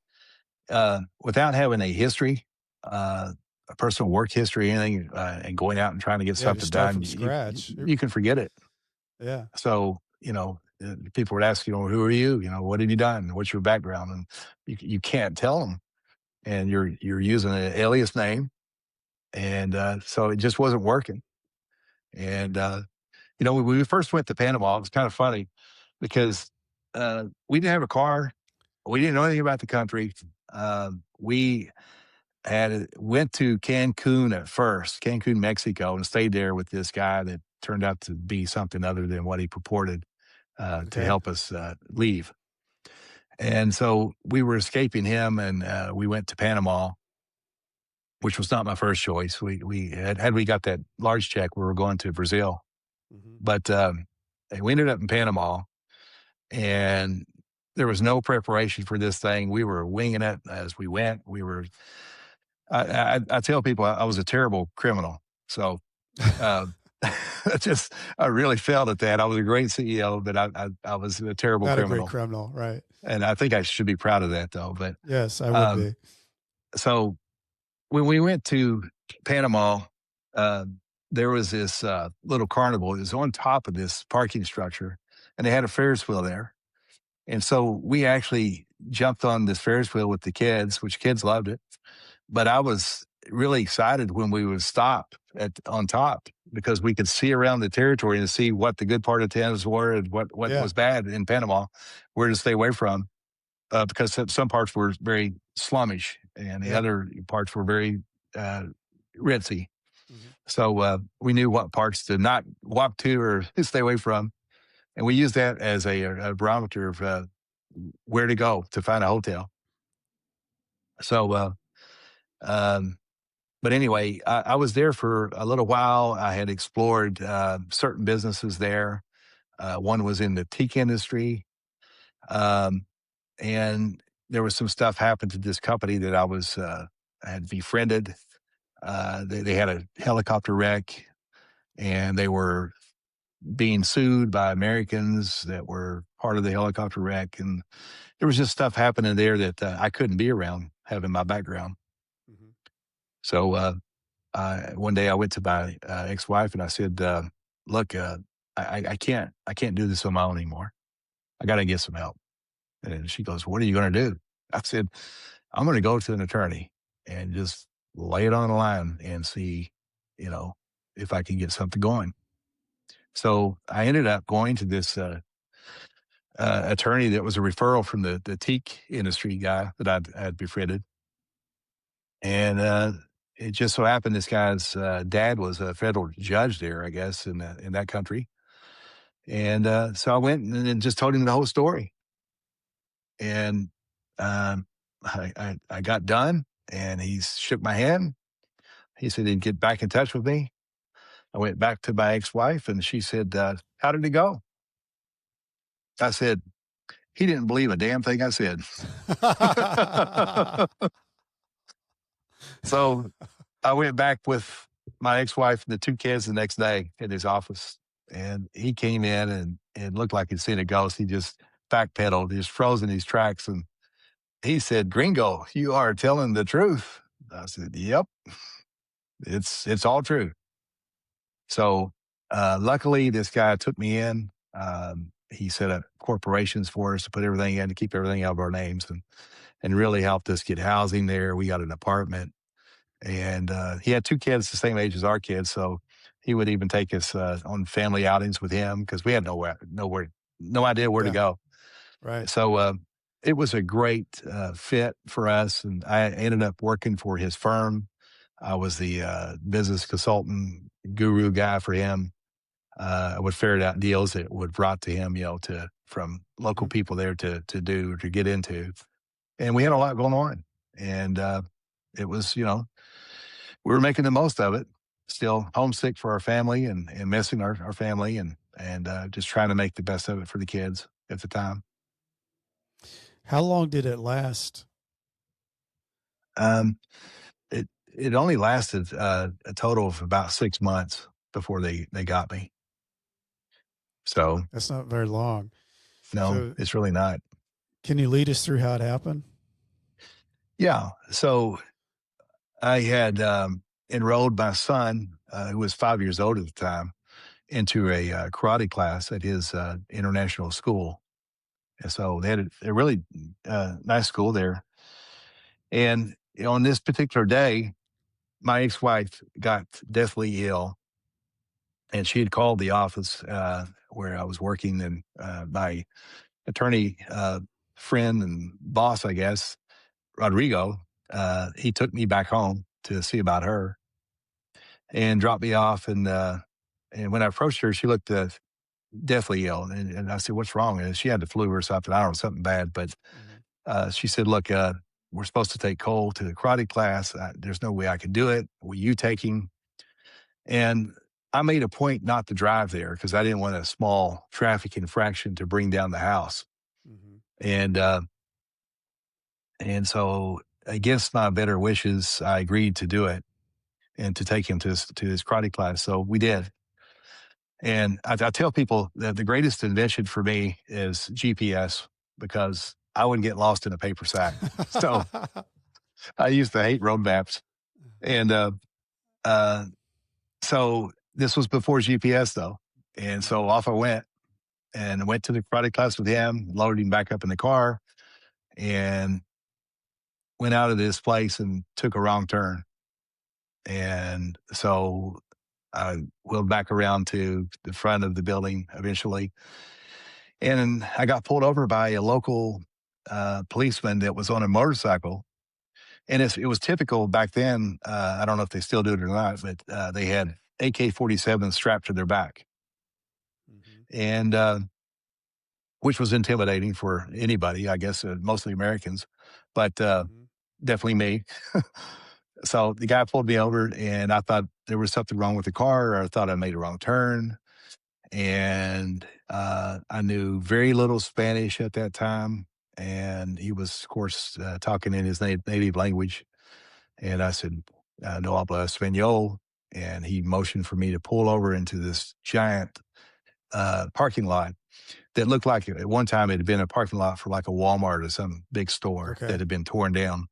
[SPEAKER 1] without having a history, a personal work history, anything, and going out and trying to get
[SPEAKER 2] Yeah, to
[SPEAKER 1] something
[SPEAKER 2] start
[SPEAKER 1] done,
[SPEAKER 2] from scratch.
[SPEAKER 1] you can forget it.
[SPEAKER 2] Yeah.
[SPEAKER 1] So, people would ask, who are you? What have you done? What's your background? And you can't tell them. And you're using an alias name. And so it just wasn't working. And, when we first went to Panama, it was kind of funny because we didn't have a car. We didn't know anything about the country. We went to Cancun at first, Cancun, Mexico, and stayed there with this guy that turned out to be something other than what he purported to
[SPEAKER 2] Okay.
[SPEAKER 1] help us leave. And so we were escaping him, and we went to Panama, which was not my first choice. We had we got that large check, we were going to Brazil,
[SPEAKER 2] Hmm.
[SPEAKER 1] but we ended up in Panama, and there was no preparation for this thing. We were winging it as we went. I tell people I was a terrible criminal. So uh, I really failed at that. I was a great CEO, but I was a terrible
[SPEAKER 2] Not a great
[SPEAKER 1] criminal.
[SPEAKER 2] criminal, right?
[SPEAKER 1] And I think I should be proud of that though. But
[SPEAKER 2] Yes, I would
[SPEAKER 1] um,
[SPEAKER 2] be.
[SPEAKER 1] so when we went to Panama, uh, there was this little carnival. It was on top of this parking structure, and they had a Ferris wheel there. And so we actually jumped on this Ferris wheel with the kids, which kids loved it. But I was really excited when we would stop on top because we could see around the territory and see what the good part of towns were and what
[SPEAKER 2] Yeah.
[SPEAKER 1] was bad in Panama, where to stay away from. Because some parts were very slummish and the
[SPEAKER 2] Yeah.
[SPEAKER 1] other parts were very uh, ritzy.
[SPEAKER 2] Hmm.
[SPEAKER 1] So we knew what parts to not walk to or stay away from. And we used that as a barometer of where to go to find a hotel. So, um, but anyway, I was there for a little while. I had explored certain businesses there. One was in the teak industry. Um, and there was some stuff happened to this company that I had befriended. They had a helicopter wreck, and they were being sued by Americans that were part of the helicopter wreck, and there was just stuff happening there that I couldn't be around, having my background.
[SPEAKER 2] Hmm.
[SPEAKER 1] So one day I went to my ex-wife and I said, "Look, I can't do this on my own anymore. I got to get some help." And she goes, "What are you going to do?" I said, "I'm going to go to an attorney and just lay it on the line and see, you know, if I can get something going." So I ended up going to this attorney that was a referral from the teak industry guy that I'd befriended. And it just so happened this guy's dad was a federal judge there, I guess, in that country. And so I went and just told him the whole story. And um, I got done, and he shook my hand. He said he'd get back in touch with me. I went back to my ex-wife, and she said, "How did it go?" I said, "He didn't believe a damn thing I said." So I went back with my ex-wife and the two kids the next day in his office, and he came in and it looked like he'd seen a ghost. He just backpedaled, he was frozen in his tracks, and he said, "Gringo, you are telling the truth." I said, "Yep, it's all true." So luckily, this guy took me in. He set up corporations for us to put everything in to keep everything out of our names, and really helped us get housing there. We got an apartment. And he had two kids the same age as our kids, so he would even take us on family outings with him because we had no idea where to
[SPEAKER 2] Yeah.
[SPEAKER 1] go.
[SPEAKER 2] Right.
[SPEAKER 1] So it was a great fit for us, and I ended up working for his firm. I was the business consultant guru guy for him. I would ferret out deals that would brought to him, to from local
[SPEAKER 2] Hmm.
[SPEAKER 1] people there to do to get into, and we had a lot going on, and it was we were making the most of it, still homesick for our family and missing our family and just trying to make the best of it for the kids at the time.
[SPEAKER 2] How long did it last?
[SPEAKER 1] Um, it only lasted a total of about 6 months before they got me. So
[SPEAKER 2] That's not very long.
[SPEAKER 1] no,
[SPEAKER 2] So,
[SPEAKER 1] it's really not.
[SPEAKER 2] can you lead us through how it happened?
[SPEAKER 1] Yeah. So I had enrolled my son, who was 5 years old at the time, into a karate class at his international school. And so they had a really nice school there. And on this particular day, my ex-wife got deathly ill, and she had called the office where I was working, and my attorney friend and boss, I guess, Rodrigo, he took me back home to see about her and dropped me off. And when I approached her, she looked deathly ill. And I said, "What's wrong?" And she had the flu or something. I don't know, something bad. But
[SPEAKER 2] Mhm.
[SPEAKER 1] she said, "Look, we're supposed to take Cole to the karate class. There's no way I can do it. Will you take him?" And I made a point not to drive there because I didn't want a small traffic infraction to bring down the house.
[SPEAKER 2] Mhm.
[SPEAKER 1] And so against my better wishes, I agreed to do it and to take him to his karate class. So we did. And I tell people that the greatest invention for me is GPS because I wouldn't get lost in a paper sack. So I used to hate road maps. And uh, so this was before GPS though. And so
[SPEAKER 2] Mhm.
[SPEAKER 1] off I went and went to the karate class with him, loaded him back up in the car, and went out of this place and took a wrong turn. And so I wheeled back around to the front of the building eventually. And I got pulled over by a local policeman that was on a motorcycle. And it was typical back then. I don't know if they still do it or not, but they had AK-47 strapped to their back.
[SPEAKER 2] Mhm.
[SPEAKER 1] And which was intimidating for anybody, I guess, mostly Americans, but
[SPEAKER 2] Mhm.
[SPEAKER 1] definitely me. So the guy pulled me over, and I thought there was something wrong with the car, or I thought I made a wrong turn. And I knew very little Spanish at that time. And he was, of course, talking in his native language. And I said, "No habla español." And he motioned for me to pull over into this giant parking lot that looked like at one time it had been a parking lot for like a Walmart or some big store that
[SPEAKER 2] Okay.
[SPEAKER 1] had been torn down.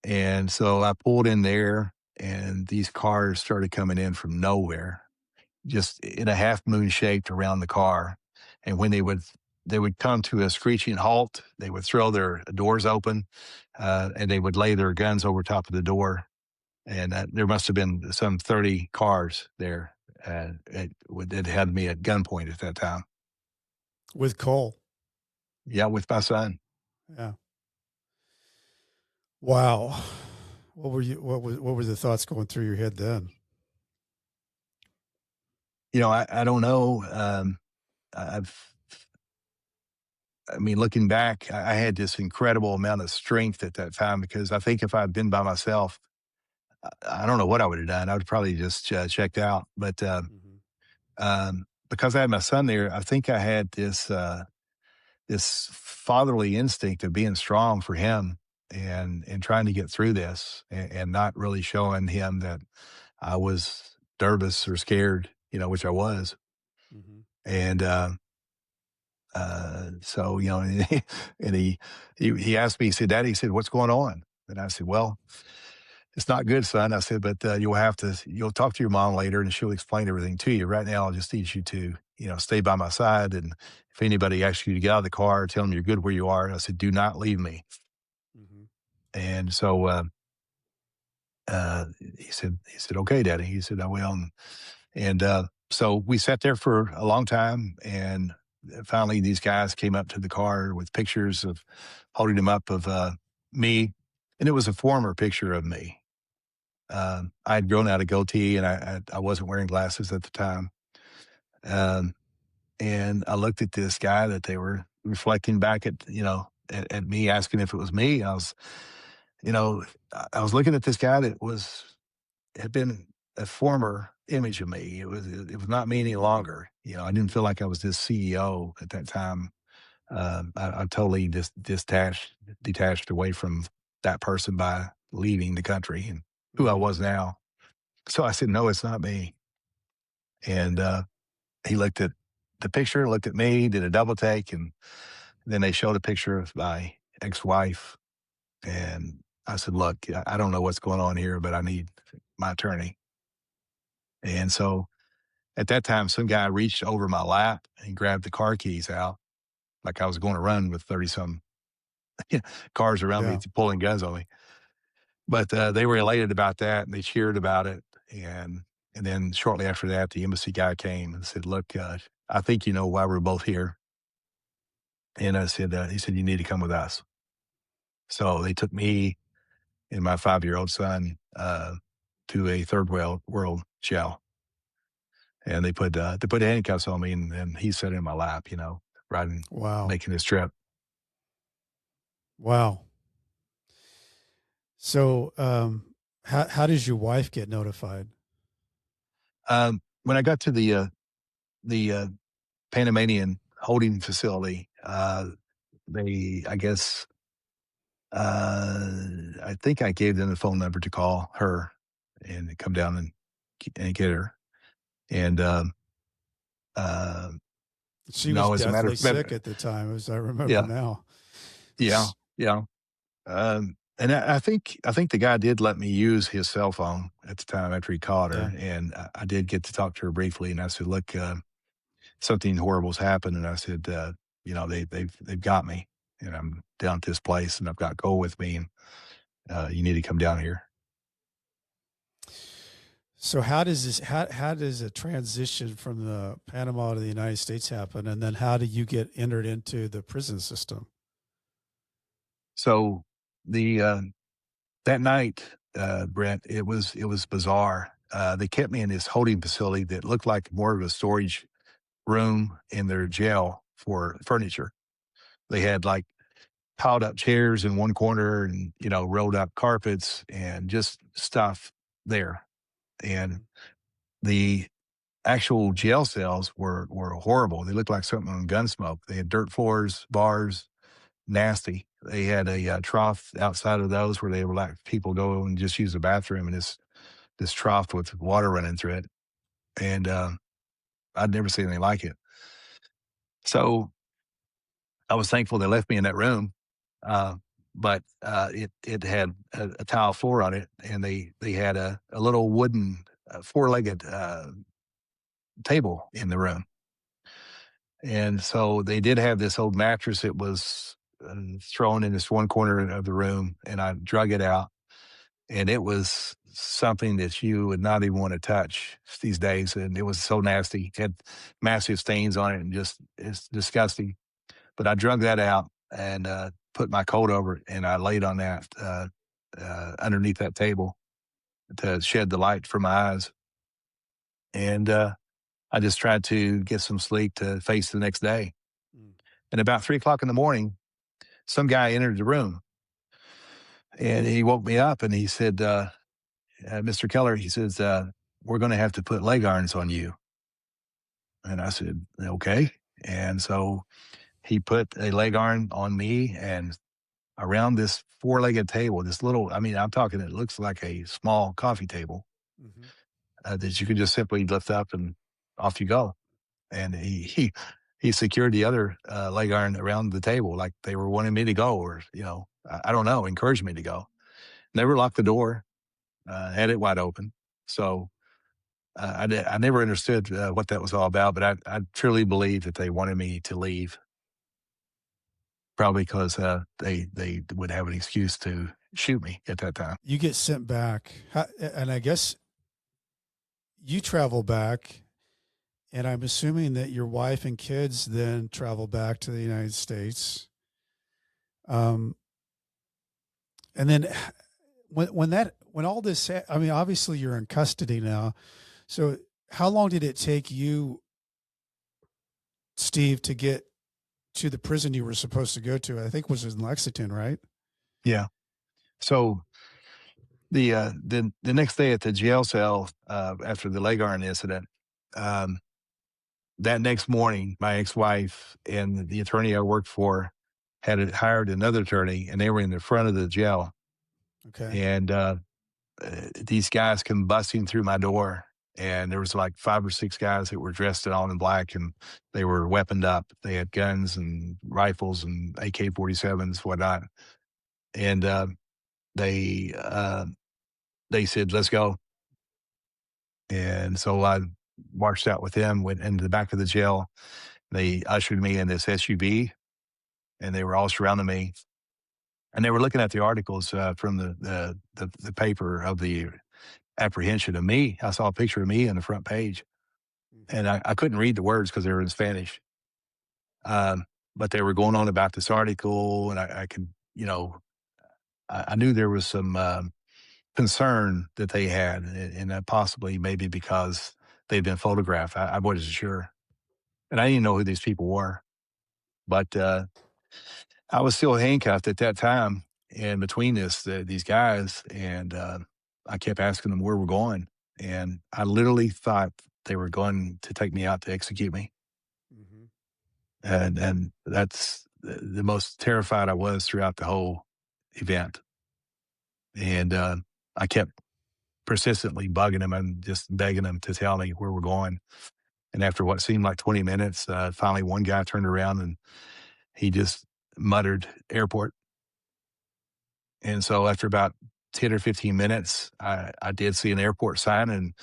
[SPEAKER 1] And so I pulled in there, and these cars started coming in from nowhere, just in a half moon shaped around the car. And when they would come to a screeching halt, they would throw their doors open, and they would lay their guns over top of the door. And there must have been some 30 cars there. It had me at gunpoint at that time.
[SPEAKER 2] With Cole.
[SPEAKER 1] Yeah, with my son.
[SPEAKER 2] Yeah. Wow. What were the thoughts going through your head then?
[SPEAKER 1] I don't know. I've I mean, looking back, I had this incredible amount of strength at that time because I think if I'd been by myself, I don't know what I would have done. I would probably just checked out. But
[SPEAKER 2] Mhm.
[SPEAKER 1] because I had my son there, I think I had this fatherly instinct of being strong for him and trying to get through this and not really showing him that I was nervous or scared, which I was.
[SPEAKER 2] Mhm.
[SPEAKER 1] And so, and he asked me, he said, "Daddy," he said, "what's going on?" And I said, "Well, it's not good, son." I said, "But you'll talk to your mom later and she'll explain everything to you. Right now, I just need you to, stay by my side. And if anybody asks you to get out of the car, tell them you're good where you are." I said, "Do not leave me."
[SPEAKER 2] Mhm.
[SPEAKER 1] And so, he said, "Okay, Daddy." He said, "I will." So we sat there for a long time, and finally these guys came up to the car with pictures of holding them up of me, and it was a former picture of me. I had grown out a goatee, and I wasn't wearing glasses at the time. Um, and I looked at this guy that they were reflecting back at me, asking if it was me. You know, I was looking at this guy that had been a former image of me. It was not me any longer. I didn't feel like I was this CEO at that time. I totally just detached away from that person by leaving the country and who I
[SPEAKER 2] Mhm.
[SPEAKER 1] was now. So I said, "No, it's not me." And he looked at the picture, looked at me, did a double take, and then they showed a picture of my ex-wife. And I said, "Look, I don't know what's going on here, but I need my attorney." And so at that time, some guy reached over my lap and grabbed the car keys out like I was going to run with 30 some cars around me
[SPEAKER 2] Yeah.
[SPEAKER 1] pulling guns on me. But they were elated about that and they cheered about it. And And then shortly after that, the embassy guy came and said, "Look, I think you know why we're both here." And I said, he said, "You need to come with us." So they took me and my 5-year-old son to a third world jail, and they put handcuffs on me, and he sat in my lap, riding,
[SPEAKER 2] Wow.
[SPEAKER 1] making this trip.
[SPEAKER 2] Wow. So, how does your wife get notified?
[SPEAKER 1] When I got to the Panamanian holding facility, I guess, I think I gave them the phone number to call her and come down and get her. And uh,
[SPEAKER 2] She was
[SPEAKER 1] no, as a matter
[SPEAKER 2] deathly
[SPEAKER 1] of
[SPEAKER 2] sick at the time, as I remember
[SPEAKER 1] yeah,
[SPEAKER 2] now.
[SPEAKER 1] yeah,
[SPEAKER 2] S
[SPEAKER 1] yeah. And I think the guy did let me use his cell phone at the time after he caught
[SPEAKER 2] Yeah.
[SPEAKER 1] her, and I did get to talk to her briefly. And I said, "Look, something horrible's happened." And I said, they've got me, and I'm down at this place, and I've got Cole with me, and you need to come down here.
[SPEAKER 2] So how does a transition from the Panama to the United States happen, and then how do you get entered into the prison system?
[SPEAKER 1] So the that night, Brent, it was bizarre. They kept me in this holding facility that looked like more of a storage room in their jail for furniture. They had like piled up chairs in one corner, and rolled up carpets and just stuff there. And
[SPEAKER 2] Mhm.
[SPEAKER 1] the actual jail cells were horrible. They looked like something on Gunsmoke. They had dirt floors, bars, nasty. They had a trough outside of those where they were like people go and just use the bathroom, and this trough with water running through it. And I'd never seen anything like it. So I was thankful they left me in that room. Uh, but it had a tile floor on it, and they had a little wooden four-legged table in the room. And so they did have this old mattress that was thrown in this one corner of the room, and I drug it out, and it was something that you would not even want to touch these days. And it was so nasty. It had massive stains on it, and just it's disgusting. But I drug that out and put my coat over it, and I laid on that underneath that table to shed the light from my eyes. And I just tried to get some sleep to face the next day.
[SPEAKER 2] Mm.
[SPEAKER 1] And about 3 o'clock in the morning, some guy entered the room, and he woke me up, and he said, "Mr. Keller," he says, "we're going to have to put leg irons on you." And I said, "Okay." And so he put a leg iron on me, and around this four-legged table, this little, I mean, I'm talking, it looks like a small coffee table
[SPEAKER 2] Mhm.
[SPEAKER 1] that you can just simply lift up and off you go. And he secured the other leg iron around the table, like they were wanting me to go, or I don't know, encouraged me to go. Never locked the door, had it wide open. So I never understood what that was all about, but I truly believe that they wanted me to leave, probably because they would have an excuse to shoot me at that time.
[SPEAKER 2] You get sent back, and I guess you travel back, and I'm assuming that your wife and kids then travel back to the United States. Um, and then when all this, I mean, obviously you're in custody now. So how long did it take you, Steve, to get to the prison you were supposed to go to? I think was in Lexington, right?
[SPEAKER 1] Yeah. So the next day at the jail cell after the leg iron incident, um, that next morning, my ex-wife and the attorney I worked for hired another attorney, and they were in the front of the jail.
[SPEAKER 2] Okay.
[SPEAKER 1] And these guys come busting through my door, and there was like 5 or 6 guys that were dressed all in black, and they were weaponed up. They had guns and rifles and AK-47s, whatnot. And they they said, "Let's go." And so I marched out with them, went into the back of the jail. They ushered me in this SUV, and they were all surrounding me, and they were looking at the articles from the paper of the apprehension of me. I saw a picture of me on the front page,
[SPEAKER 2] Mhm.
[SPEAKER 1] and I couldn't read the words because they were in Spanish. Um, but they were going on about this article, and I could, I knew there was some concern that they had, and possibly maybe because they'd been photographed. I wasn't sure, and I didn't know who these people were. But I was still handcuffed at that time, and between these guys, and I kept asking them where we're going, and I literally thought they were going to take me out to execute me,
[SPEAKER 2] Mhm.
[SPEAKER 1] and that's the most terrified I was throughout the whole event, and I kept persistently bugging them and just begging them to tell me where we're going. And after what seemed like 20 minutes, finally one guy turned around and he just muttered airport. And so after about 10 or 15 minutes, I did see an airport sign, and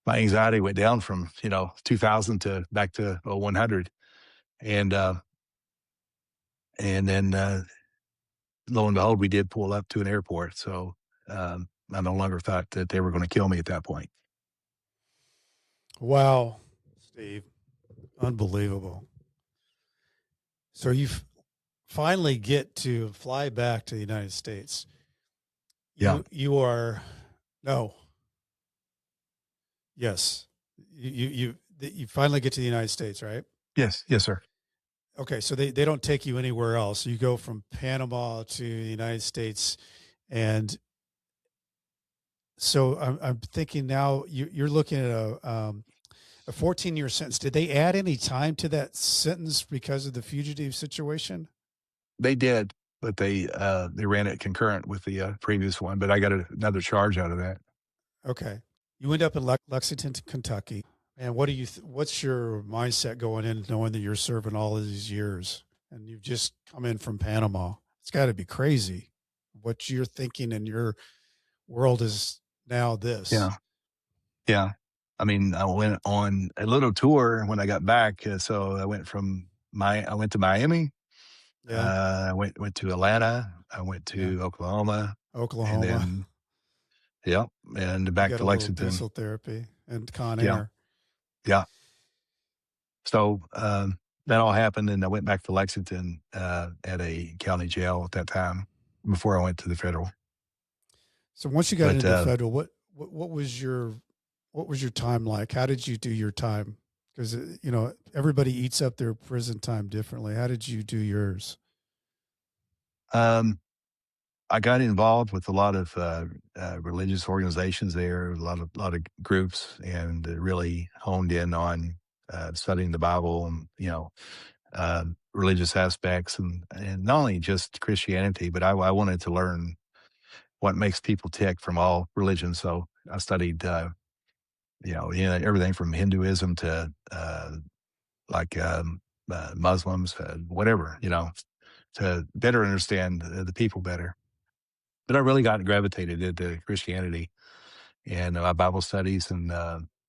[SPEAKER 1] my anxiety went down from, 2000 to back to 100. And, and then, lo and behold, we did pull up to an airport. So, I no longer thought that they were going to kill me at that point.
[SPEAKER 2] Wow, Steve, unbelievable. So you finally get to fly back to the United States.
[SPEAKER 1] Yeah.
[SPEAKER 2] You are no, yes, you finally get to the United States, right?
[SPEAKER 1] Yes. Yes, sir.
[SPEAKER 2] Okay, so they don't take you anywhere else. You go from Panama to the United States, and so I'm thinking now you're looking at a 14-year sentence. Did they add any time to that sentence because of the fugitive situation?
[SPEAKER 1] They did, but they ran it concurrent with the previous one, but I got another charge out of that.
[SPEAKER 2] Okay, you end up in Lexington, Kentucky, and what do what's your mindset going in, knowing that you're serving all of these years and you've just come in from Panama? It's got to be crazy what you're thinking, and your world is now this.
[SPEAKER 1] Yeah. Yeah. I mean, I went on a little tour when I got back. So I went to Miami.
[SPEAKER 2] Yeah,
[SPEAKER 1] I went to Atlanta. I went
[SPEAKER 2] yeah.
[SPEAKER 1] to Oklahoma, and
[SPEAKER 2] Oklahoma.
[SPEAKER 1] then yep, and
[SPEAKER 2] You
[SPEAKER 1] back
[SPEAKER 2] got
[SPEAKER 1] to
[SPEAKER 2] a little
[SPEAKER 1] Lexington.
[SPEAKER 2] diesel therapy and Con
[SPEAKER 1] Yeah,
[SPEAKER 2] Air.
[SPEAKER 1] yeah. So that all happened, and I went back to Lexington at a county jail at that time before I went to the federal.
[SPEAKER 2] So once you got
[SPEAKER 1] But
[SPEAKER 2] into federal, what was your time like? How did you do your time? Because everybody eats up their prison time differently. How did you do yours?
[SPEAKER 1] um, I got involved with a lot of religious organizations there, a lot of groups, and really honed in on studying the Bible and religious aspects, and not only just Christianity, but I wanted to learn what makes people tick from all religions. So I studied everything from Hinduism to like Muslims, whatever, to better understand the people better. But I really got gravitated into Christianity and Bible studies, and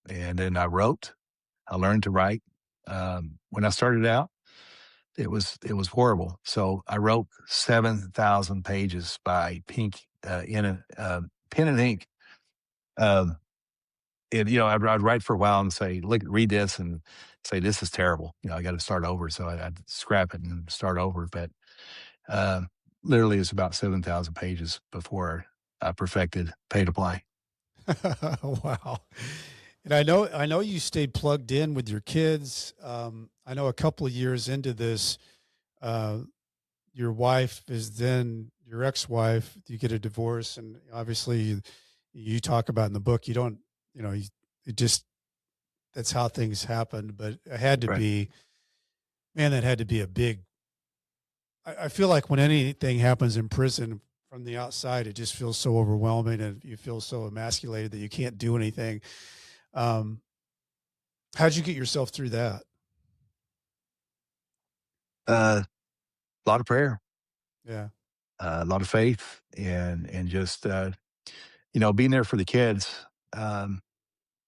[SPEAKER 1] then I wrote. I learned to write. When I started out, it was horrible. So I wrote 7,000 pages by pink in a pen and ink. Um, and I'd write for a while and say, "Look, read this," and say, "This is terrible." I got to start over. So I'd scrap it and start over. But uh, literally, it's about 7,000 pages before I perfected pay to play.
[SPEAKER 2] Wow. And I know you stayed plugged in with your kids. I know a couple of years into this, uh, your wife is then your ex-wife. You get a divorce, and obviously, you talk about in the book. You don't, it just that's how things happened. But it had to
[SPEAKER 1] Right.
[SPEAKER 2] be, man, that had to be a big. I feel like when anything happens in prison from the outside, it just feels so overwhelming, and you feel so emasculated that you can't do anything. Um, how'd you get yourself through that?
[SPEAKER 1] A lot of prayer,
[SPEAKER 2] Yeah.
[SPEAKER 1] a lot of faith, and just being there for the kids.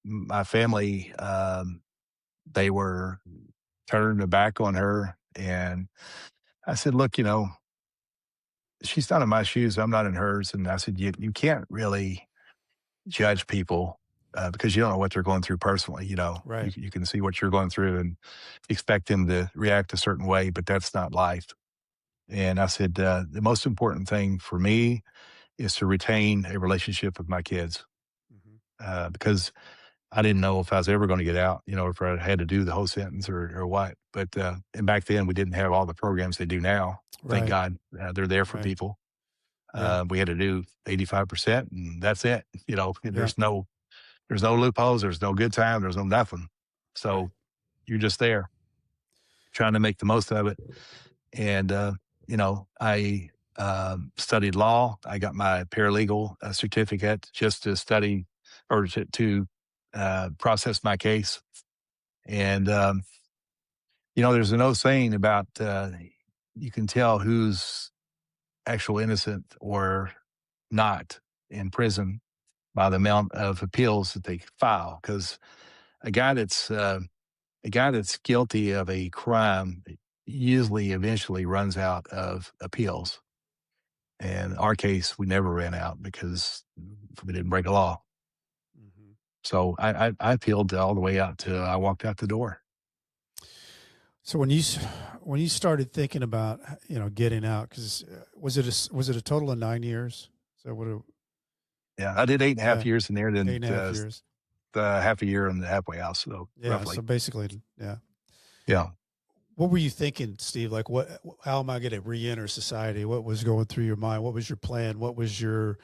[SPEAKER 1] My family, they were turning their back on her, and I said, "Look, she's not in my shoes. I'm not in hers." And I said, "You can't really." judge people because you don't know what they're going through personally. You know,
[SPEAKER 2] Right.
[SPEAKER 1] you can see what you're going through and expect them to react a certain way, but that's not life. And I said, the most important thing for me is to retain a relationship with my kids
[SPEAKER 2] Hmm.
[SPEAKER 1] because I didn't know if I was ever going to get out, you know, if I had to do the whole sentence or what. But and back then we didn't have all the programs they do now. Thank
[SPEAKER 2] Right.
[SPEAKER 1] God they're there for
[SPEAKER 2] Right.
[SPEAKER 1] people.
[SPEAKER 2] Yeah.
[SPEAKER 1] We had to do 85%, and that's it. You know, and
[SPEAKER 2] Yeah.
[SPEAKER 1] there's no loopholes, there's no good time, there's no nothing.
[SPEAKER 2] Right.
[SPEAKER 1] So you're just there trying to make the most of it. And you know, I studied law. I got my paralegal certificate just to study or to process my case. And you know, there's an old saying about you can tell who's actual innocent or not in prison by the amount of appeals that they file. Because a guy that's a guy that's guilty of a crime usually eventually runs out of appeals. And in our case, we never ran out because we didn't break a law.
[SPEAKER 2] Hmm.
[SPEAKER 1] So I appealed all the way out till I walked out the door.
[SPEAKER 2] So when you started thinking about getting out, because was it a total of 9 years? So what?
[SPEAKER 1] Yeah, I did 8.5
[SPEAKER 2] Yeah,
[SPEAKER 1] years in there,
[SPEAKER 2] eight
[SPEAKER 1] then
[SPEAKER 2] and a half years.
[SPEAKER 1] half a year in the halfway house, so
[SPEAKER 2] Yeah. So
[SPEAKER 1] roughly.
[SPEAKER 2] basically, yeah.
[SPEAKER 1] Yeah.
[SPEAKER 2] What were you thinking, Steve? Like, how am I going to re-enter society? What was going through your mind? What was your plan? What was your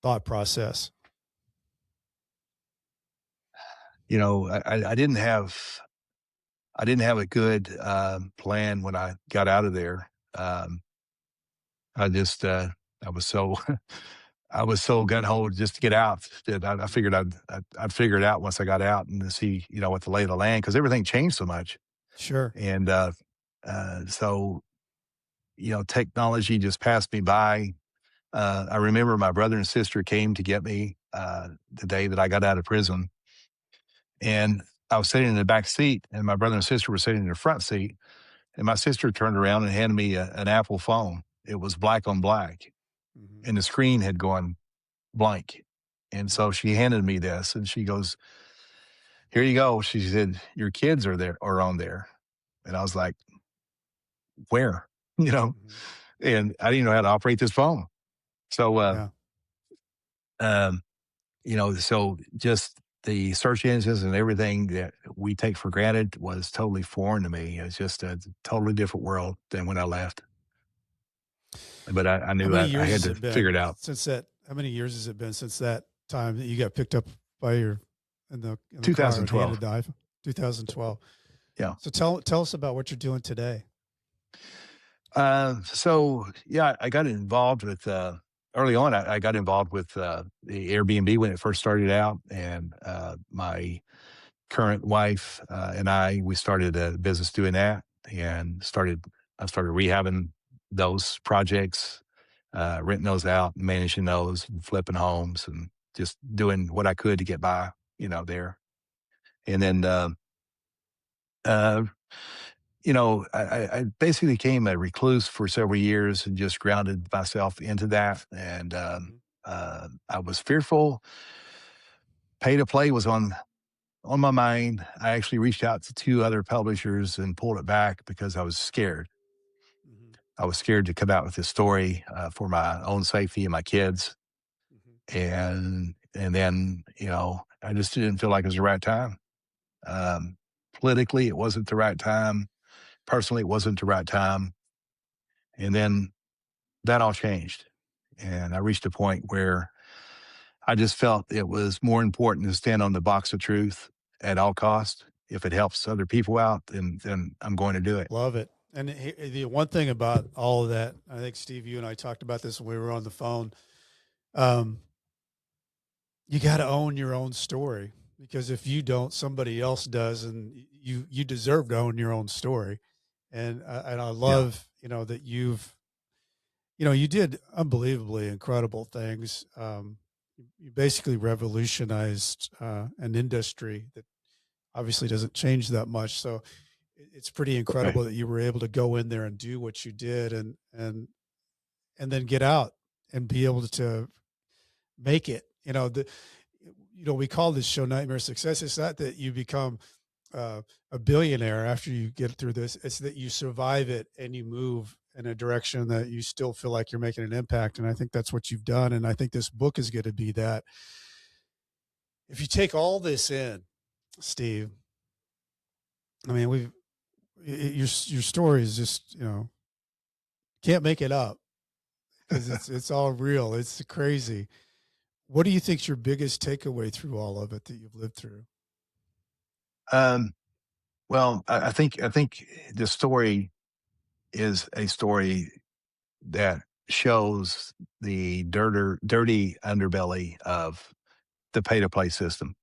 [SPEAKER 2] thought process?
[SPEAKER 1] You know, I didn't have a good plan when I got out of there. I just I was so I was so gun ho just to get out that I figured I'd figure it out once I got out and to see, you know, what the lay of the land, because everything changed so much.
[SPEAKER 2] Sure.
[SPEAKER 1] And so, you know, technology just passed me by. I remember my brother and sister came to get me the day that I got out of prison, and I was sitting in the back seat, and my brother and sister were sitting in the front seat. And my sister turned around and handed me an Apple phone. It was black on black,
[SPEAKER 2] Hmm.
[SPEAKER 1] and the screen had gone blank. And so
[SPEAKER 2] Hmm.
[SPEAKER 1] she handed me this, and she goes, "Here you go." She said, "Your kids are on there." And I was like, "Where?" You know,
[SPEAKER 2] Hmm.
[SPEAKER 1] and I didn't know how to operate this phone. So,
[SPEAKER 2] Yeah.
[SPEAKER 1] um, you know, so just the search engines and everything that we take for granted was totally foreign to me. It's just a totally different world than when I left. But I
[SPEAKER 2] How
[SPEAKER 1] knew
[SPEAKER 2] many
[SPEAKER 1] I
[SPEAKER 2] years
[SPEAKER 1] had
[SPEAKER 2] has
[SPEAKER 1] to
[SPEAKER 2] it
[SPEAKER 1] figure
[SPEAKER 2] been
[SPEAKER 1] it out.
[SPEAKER 2] since that? How many years has it been since that time that you got picked up by your in the car at the end of
[SPEAKER 1] 2012.
[SPEAKER 2] the dive? 2012.
[SPEAKER 1] Yeah.
[SPEAKER 2] So tell us about what you're doing today.
[SPEAKER 1] So yeah, I got involved with early on. I got involved with the Airbnb when it first started out, and my current wife and we started a business doing that, and I started rehabbing those projects, renting those out, managing those, and flipping homes, and just doing what I could to get by, you know, there. And then uh, you know, I basically became a recluse for several years and just grounded myself into that. And
[SPEAKER 2] Hmm.
[SPEAKER 1] I was fearful. Pay to play was on my mind. I actually reached out to two other publishers and pulled it back because I was scared.
[SPEAKER 2] Hmm.
[SPEAKER 1] I was scared to come out with this story for my own safety and my kids.
[SPEAKER 2] Hmm.
[SPEAKER 1] And then, you know, I just didn't feel like it was the right time. Um, Politically, it wasn't the right time. Personally, it wasn't the right time. And then that all changed. And I reached a point where I just felt it was more important to stand on the box of truth at all costs. If it helps other people out, then I'm going to do it.
[SPEAKER 2] Love it. And the one thing about all of that, I think Steve, you and I talked about this when we were on the phone. Um, you got to own your own story, because if you don't, somebody else does, and you deserve to own your own story. And I
[SPEAKER 1] Yeah.
[SPEAKER 2] love that you did unbelievably incredible things. You basically revolutionized an industry that obviously doesn't change that much. So it's pretty
[SPEAKER 1] Right.
[SPEAKER 2] incredible that you were able to go in there and do what you did, and then get out and be able to make it. we call this show Nightmare Success. It's not that you become a billionaire after you get through this. It's that you survive it and you move in a direction that you still feel like you're making an impact. And I think that's what you've done. And I think this book is going to be that. If you take all this in, Steve, I mean, your story is just, can't make it up because it's all real. It's crazy. What do you think's your biggest takeaway through all of it that you've lived through?
[SPEAKER 1] Well, I think the story is a story that shows the dirty underbelly of the pay to play system.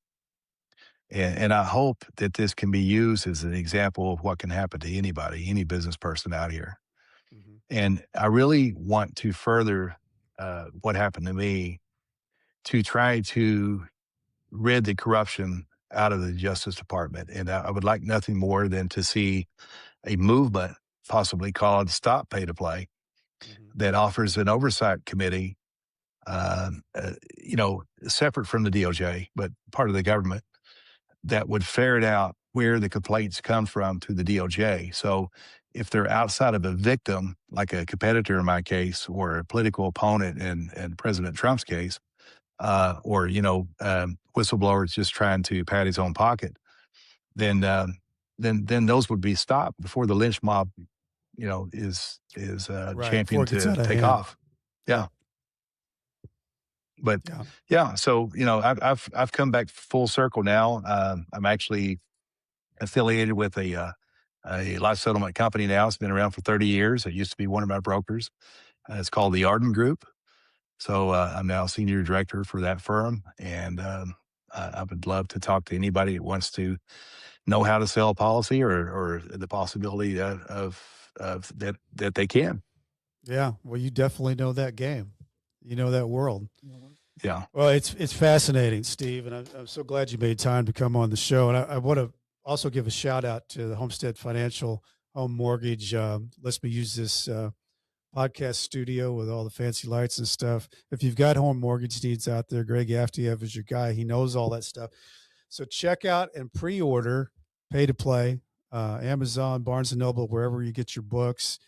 [SPEAKER 1] And I hope that this can be used as an example of what can happen to anybody, any business person out here.
[SPEAKER 2] Mm-hmm.
[SPEAKER 1] And I really want to further what happened to me to try to rid the corruption out of the Justice Department. And I would like nothing more than to see a movement, possibly called Stop Pay to Play, that offers an oversight committee, separate from the DOJ, but part of the government, that would ferret out where the complaints come from to the DOJ. So if they're outside of a victim, like a competitor in my case, or a political opponent in President Trump's case, or whistleblowers just trying to pad his own pocket, then those would be stopped before the lynch mob, is
[SPEAKER 2] Right,
[SPEAKER 1] championed to take
[SPEAKER 2] hand.
[SPEAKER 1] off. Yeah. But yeah, so I've come back full circle now. I'm actually affiliated with a life settlement company now. It's been around for 30 years. It used to be one of my brokers. It's called the Arden Group. So I'm now senior director for that firm, and I would love to talk to anybody that wants to know how to sell a policy or the possibility of that they can.
[SPEAKER 2] Yeah, well, you definitely know that game. You know that world.
[SPEAKER 1] Yeah.
[SPEAKER 2] Well, it's fascinating, Steve, and I'm so glad you made time to come on the show. And I want to also give a shout out to the Homestead Financial Home Mortgage. Lets me use this podcast studio with all the fancy lights and stuff. If you've got home mortgage needs out there, Greg Aftiev is your guy. He knows all that stuff. So check out and pre-order Pay to Play, Amazon, Barnes & Noble, wherever you get your books.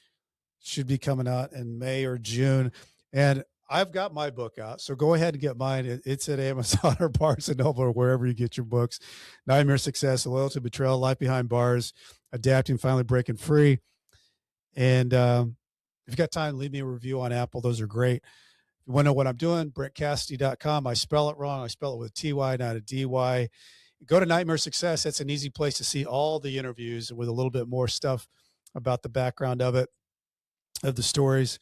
[SPEAKER 2] Should be coming out in May or June. And I've got my book out, so go ahead and get mine. It's at Amazon or Barnes & Noble or wherever you get your books. Nightmare Success, Loyalty, Betrayal, Life Behind Bars, Adapting, Finally Breaking Free. And if you've got time, leave me a review on Apple. Those are great. If you want to know what I'm doing, BrentCassity.com. I spell it wrong. I spell it with TY, not a DY. Go to Nightmare Success. That's an easy place to see all the interviews with a little bit more stuff about the background of it, of the stories.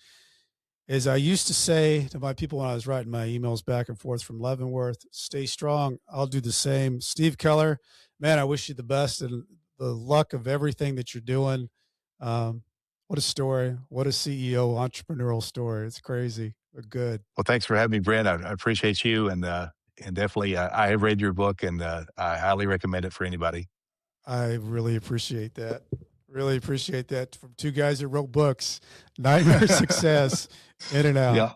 [SPEAKER 2] As I used to say to my people when I was writing my emails back and forth from Leavenworth, stay strong. I'll do the same. Steve Keller, man, I wish you the best and the luck of everything that you're doing. What a story. What a CEO entrepreneurial story. It's crazy, but good.
[SPEAKER 1] Well, thanks for having me, Brent. I appreciate you. And definitely, I have read your book, and I highly recommend it for anybody.
[SPEAKER 2] I really appreciate that. Really appreciate that from two guys that wrote books. Nightmare Success, in and out.
[SPEAKER 1] Yeah.